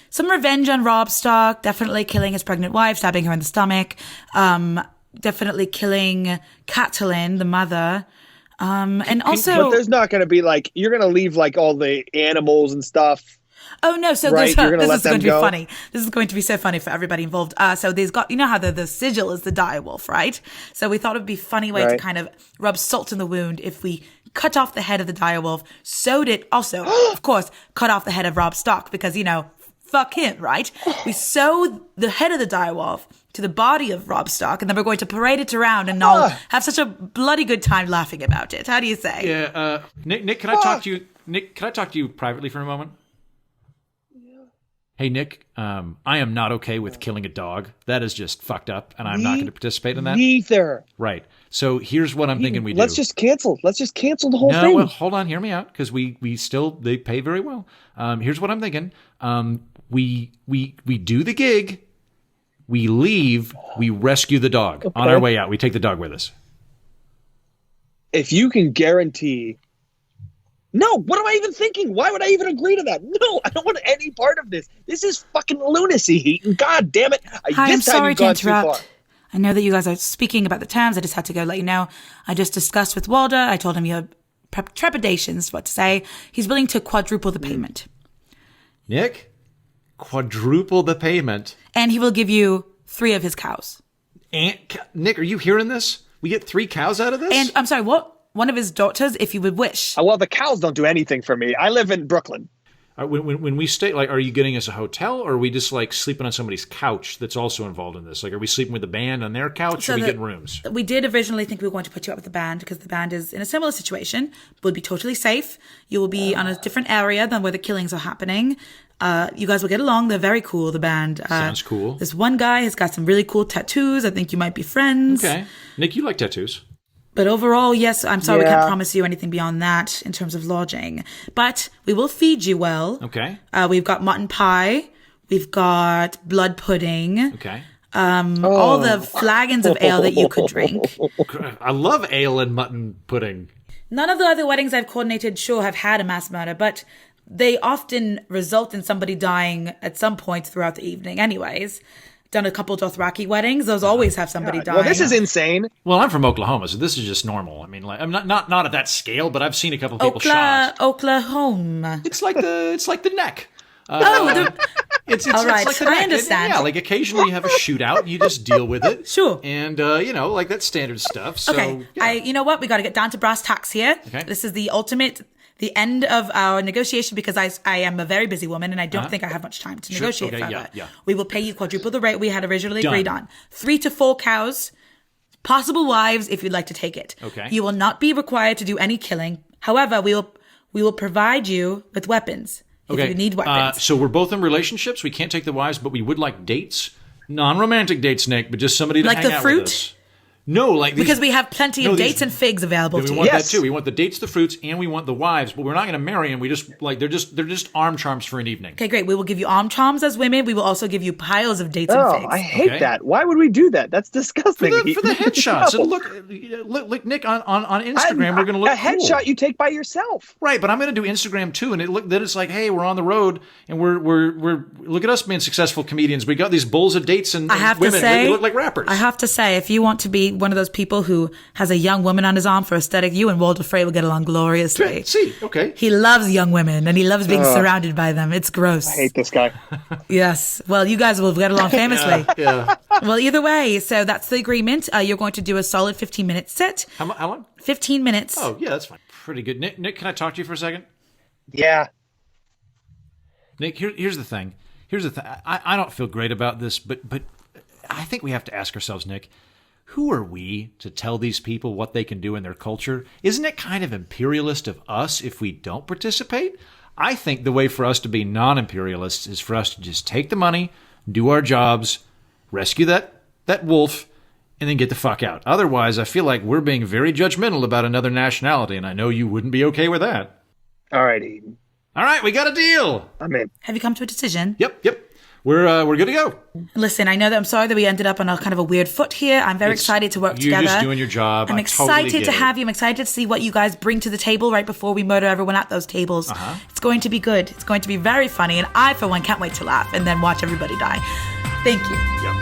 Speaker 3: some revenge on Rob Stark, definitely killing his pregnant wife, stabbing her in the stomach, definitely killing Catelyn, the mother. And also...
Speaker 4: But there's not going to be you're going to leave all the animals and stuff.
Speaker 3: Oh, no. So
Speaker 4: right,
Speaker 3: this is going to be funny. This is going to be so funny for everybody involved. So there's got, how the sigil is the direwolf, right? So we thought it would be a funny way to kind of rub salt in the wound if we cut off the head of the direwolf, sewed it also, of course, cut off the head of Rob Stark because, fuck him, right? We sew the head of the direwolf to the body of Rob Stark, and then we're going to parade it around and all have such a bloody good time laughing about it. How do you say?
Speaker 1: Yeah, Nick, can I talk to you? Nick, can I talk to you privately for a moment? Hey, Nick, I am not okay with killing a dog. That is just fucked up, and I'm not going to participate in that.
Speaker 4: Neither.
Speaker 1: Right. So here's what I'm thinking we do.
Speaker 4: Let's just cancel the whole thing.
Speaker 1: No, well, hold on. Hear me out, because they pay very well. Here's what I'm thinking. We do the gig. We leave. We rescue the dog. Okay. On our way out, we take the dog with us.
Speaker 4: If you can guarantee... No, what am I even thinking? Why would I even agree to that? No, I don't want any part of this. This is fucking lunacy, Heaton. God damn it.
Speaker 3: Hi, I'm sorry to interrupt. I know that you guys are speaking about the terms. I just had to go let you know. I just discussed with Walder. I told him you have trepidations, what to say. He's willing to quadruple the payment.
Speaker 1: Nick? Quadruple the payment?
Speaker 3: And he will give you 3 of his cows.
Speaker 1: Nick, are you hearing this? We get 3 cows out of this?
Speaker 3: And I'm sorry, what? One of his daughters, if you would wish.
Speaker 4: Well, the cows don't do anything for me. I live in Brooklyn.
Speaker 1: When we stay, are you getting us a hotel, or are we just sleeping on somebody's couch that's also involved in this? Are we sleeping with the band on their couch, or are we getting rooms?
Speaker 3: We did originally think we were going to put you up with the band because the band is in a similar situation, would be totally safe. You will be on a different area than where the killings are happening. You guys will get along. They're very cool, the band.
Speaker 1: Sounds cool.
Speaker 3: This one guy has got some really cool tattoos. I think you might be friends.
Speaker 1: Okay. Nick, you like tattoos.
Speaker 3: But overall, yes, I'm sorry we can't promise you anything beyond that in terms of lodging. But we will feed you well.
Speaker 1: Okay.
Speaker 3: We've got mutton pie. We've got blood pudding.
Speaker 1: Okay.
Speaker 3: All the flagons of ale that you could drink.
Speaker 1: I love ale and mutton pudding.
Speaker 3: None of the other weddings I've coordinated, sure, have had a mass murder, but they often result in somebody dying at some point throughout the evening anyways. Done a couple Dothraki weddings. Those always have somebody dying.
Speaker 4: Well, this is insane.
Speaker 1: Well, I'm from Oklahoma, so this is just normal. I mean, I'm not at that scale, but I've seen a couple of people shot.
Speaker 3: Oklahoma.
Speaker 1: It's like the neck. It's
Speaker 3: all right.
Speaker 1: like the
Speaker 3: I
Speaker 1: neck.
Speaker 3: understand.
Speaker 1: Yeah, occasionally you have a shootout, and you just deal with it.
Speaker 3: Sure.
Speaker 1: And that's standard stuff. So,
Speaker 3: okay.
Speaker 1: Yeah.
Speaker 3: You know what? We got to get down to brass tacks here.
Speaker 1: Okay.
Speaker 3: This is the end of our negotiation because I am a very busy woman and I don't think I have much time to negotiate further.
Speaker 1: Yeah.
Speaker 3: We will pay you quadruple the rate we had originally agreed on. 3 to 4 cows, possible wives if you'd like to take it.
Speaker 1: Okay.
Speaker 3: You will not be required to do any killing. However, we will provide you with weapons if you need weapons.
Speaker 1: So we're both in relationships. We can't take the wives, but we would like dates. Non-romantic dates, Nick, but just somebody to hang out with us. No,
Speaker 3: because we have plenty of dates and figs available to you.
Speaker 1: We want that too. We want the dates, the fruits, and we want the wives. But we're not going to marry them. We just they're just arm charms for an evening.
Speaker 3: Okay, great. We will give you arm charms as women. We will also give you piles of dates and figs.
Speaker 4: I hate that. Why would we do that? That's disgusting.
Speaker 1: For the headshots. No. Look, Nick, on Instagram, we're going to look
Speaker 4: a headshot you take by yourself.
Speaker 1: Right, but I'm going to do Instagram too, and then it's like, hey, we're on the road, and we're look at us being successful comedians. We got these bowls of dates and women.
Speaker 3: To say,
Speaker 1: we look like rappers.
Speaker 3: I have to say, if you want to be one of those people who has a young woman on his arm for aesthetic. You and Walter Frey will get along gloriously.
Speaker 1: See, okay.
Speaker 3: He loves young women, and he loves being surrounded by them. It's gross.
Speaker 4: I hate this guy.
Speaker 3: Yes. Well, you guys will get along famously.
Speaker 1: Yeah.
Speaker 3: Well, either way, so that's the agreement. You're going to do a solid 15-minute set.
Speaker 1: How long?
Speaker 3: 15 minutes.
Speaker 1: Oh, yeah, that's fine. Pretty good. Nick, can I talk to you for a second?
Speaker 4: Yeah.
Speaker 1: Nick, here's the thing. I don't feel great about this, but I think we have to ask ourselves, Nick, who are we to tell these people what they can do in their culture? Isn't it kind of imperialist of us if we don't participate? I think the way for us to be non-imperialists is for us to just take the money, do our jobs, rescue that wolf, and then get the fuck out. Otherwise, I feel like we're being very judgmental about another nationality, and I know you wouldn't be okay with that.
Speaker 4: All right, Eden.
Speaker 1: All right, we got a deal.
Speaker 4: I'm in.
Speaker 3: Have you come to a decision?
Speaker 1: Yep. We're good to go.
Speaker 3: Listen, I know that I'm sorry that we ended up on a kind of a weird foot here. I'm very excited to work together.
Speaker 1: You're just doing your job.
Speaker 3: I'm excited
Speaker 1: totally
Speaker 3: to have you. I'm excited to see what you guys bring to the table right before we murder everyone at those tables. It's going to be good. It's going to be very funny. And I, for one, can't wait to laugh and then watch everybody die. Thank you.
Speaker 1: Yep.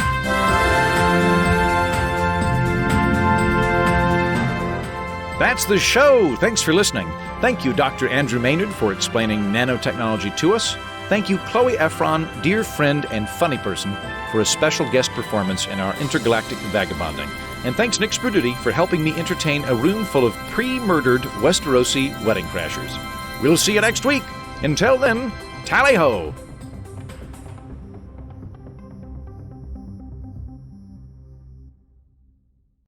Speaker 1: That's the show. Thanks for listening. Thank you, Dr. Andrew Maynard, for explaining nanotechnology to us. Thank you, Chloe Efron, dear friend and funny person, for a special guest performance in our intergalactic vagabonding. And thanks, Nick Sprudity, for helping me entertain a room full of pre-murdered Westerosi wedding crashers. We'll see you next week. Until then, tally-ho!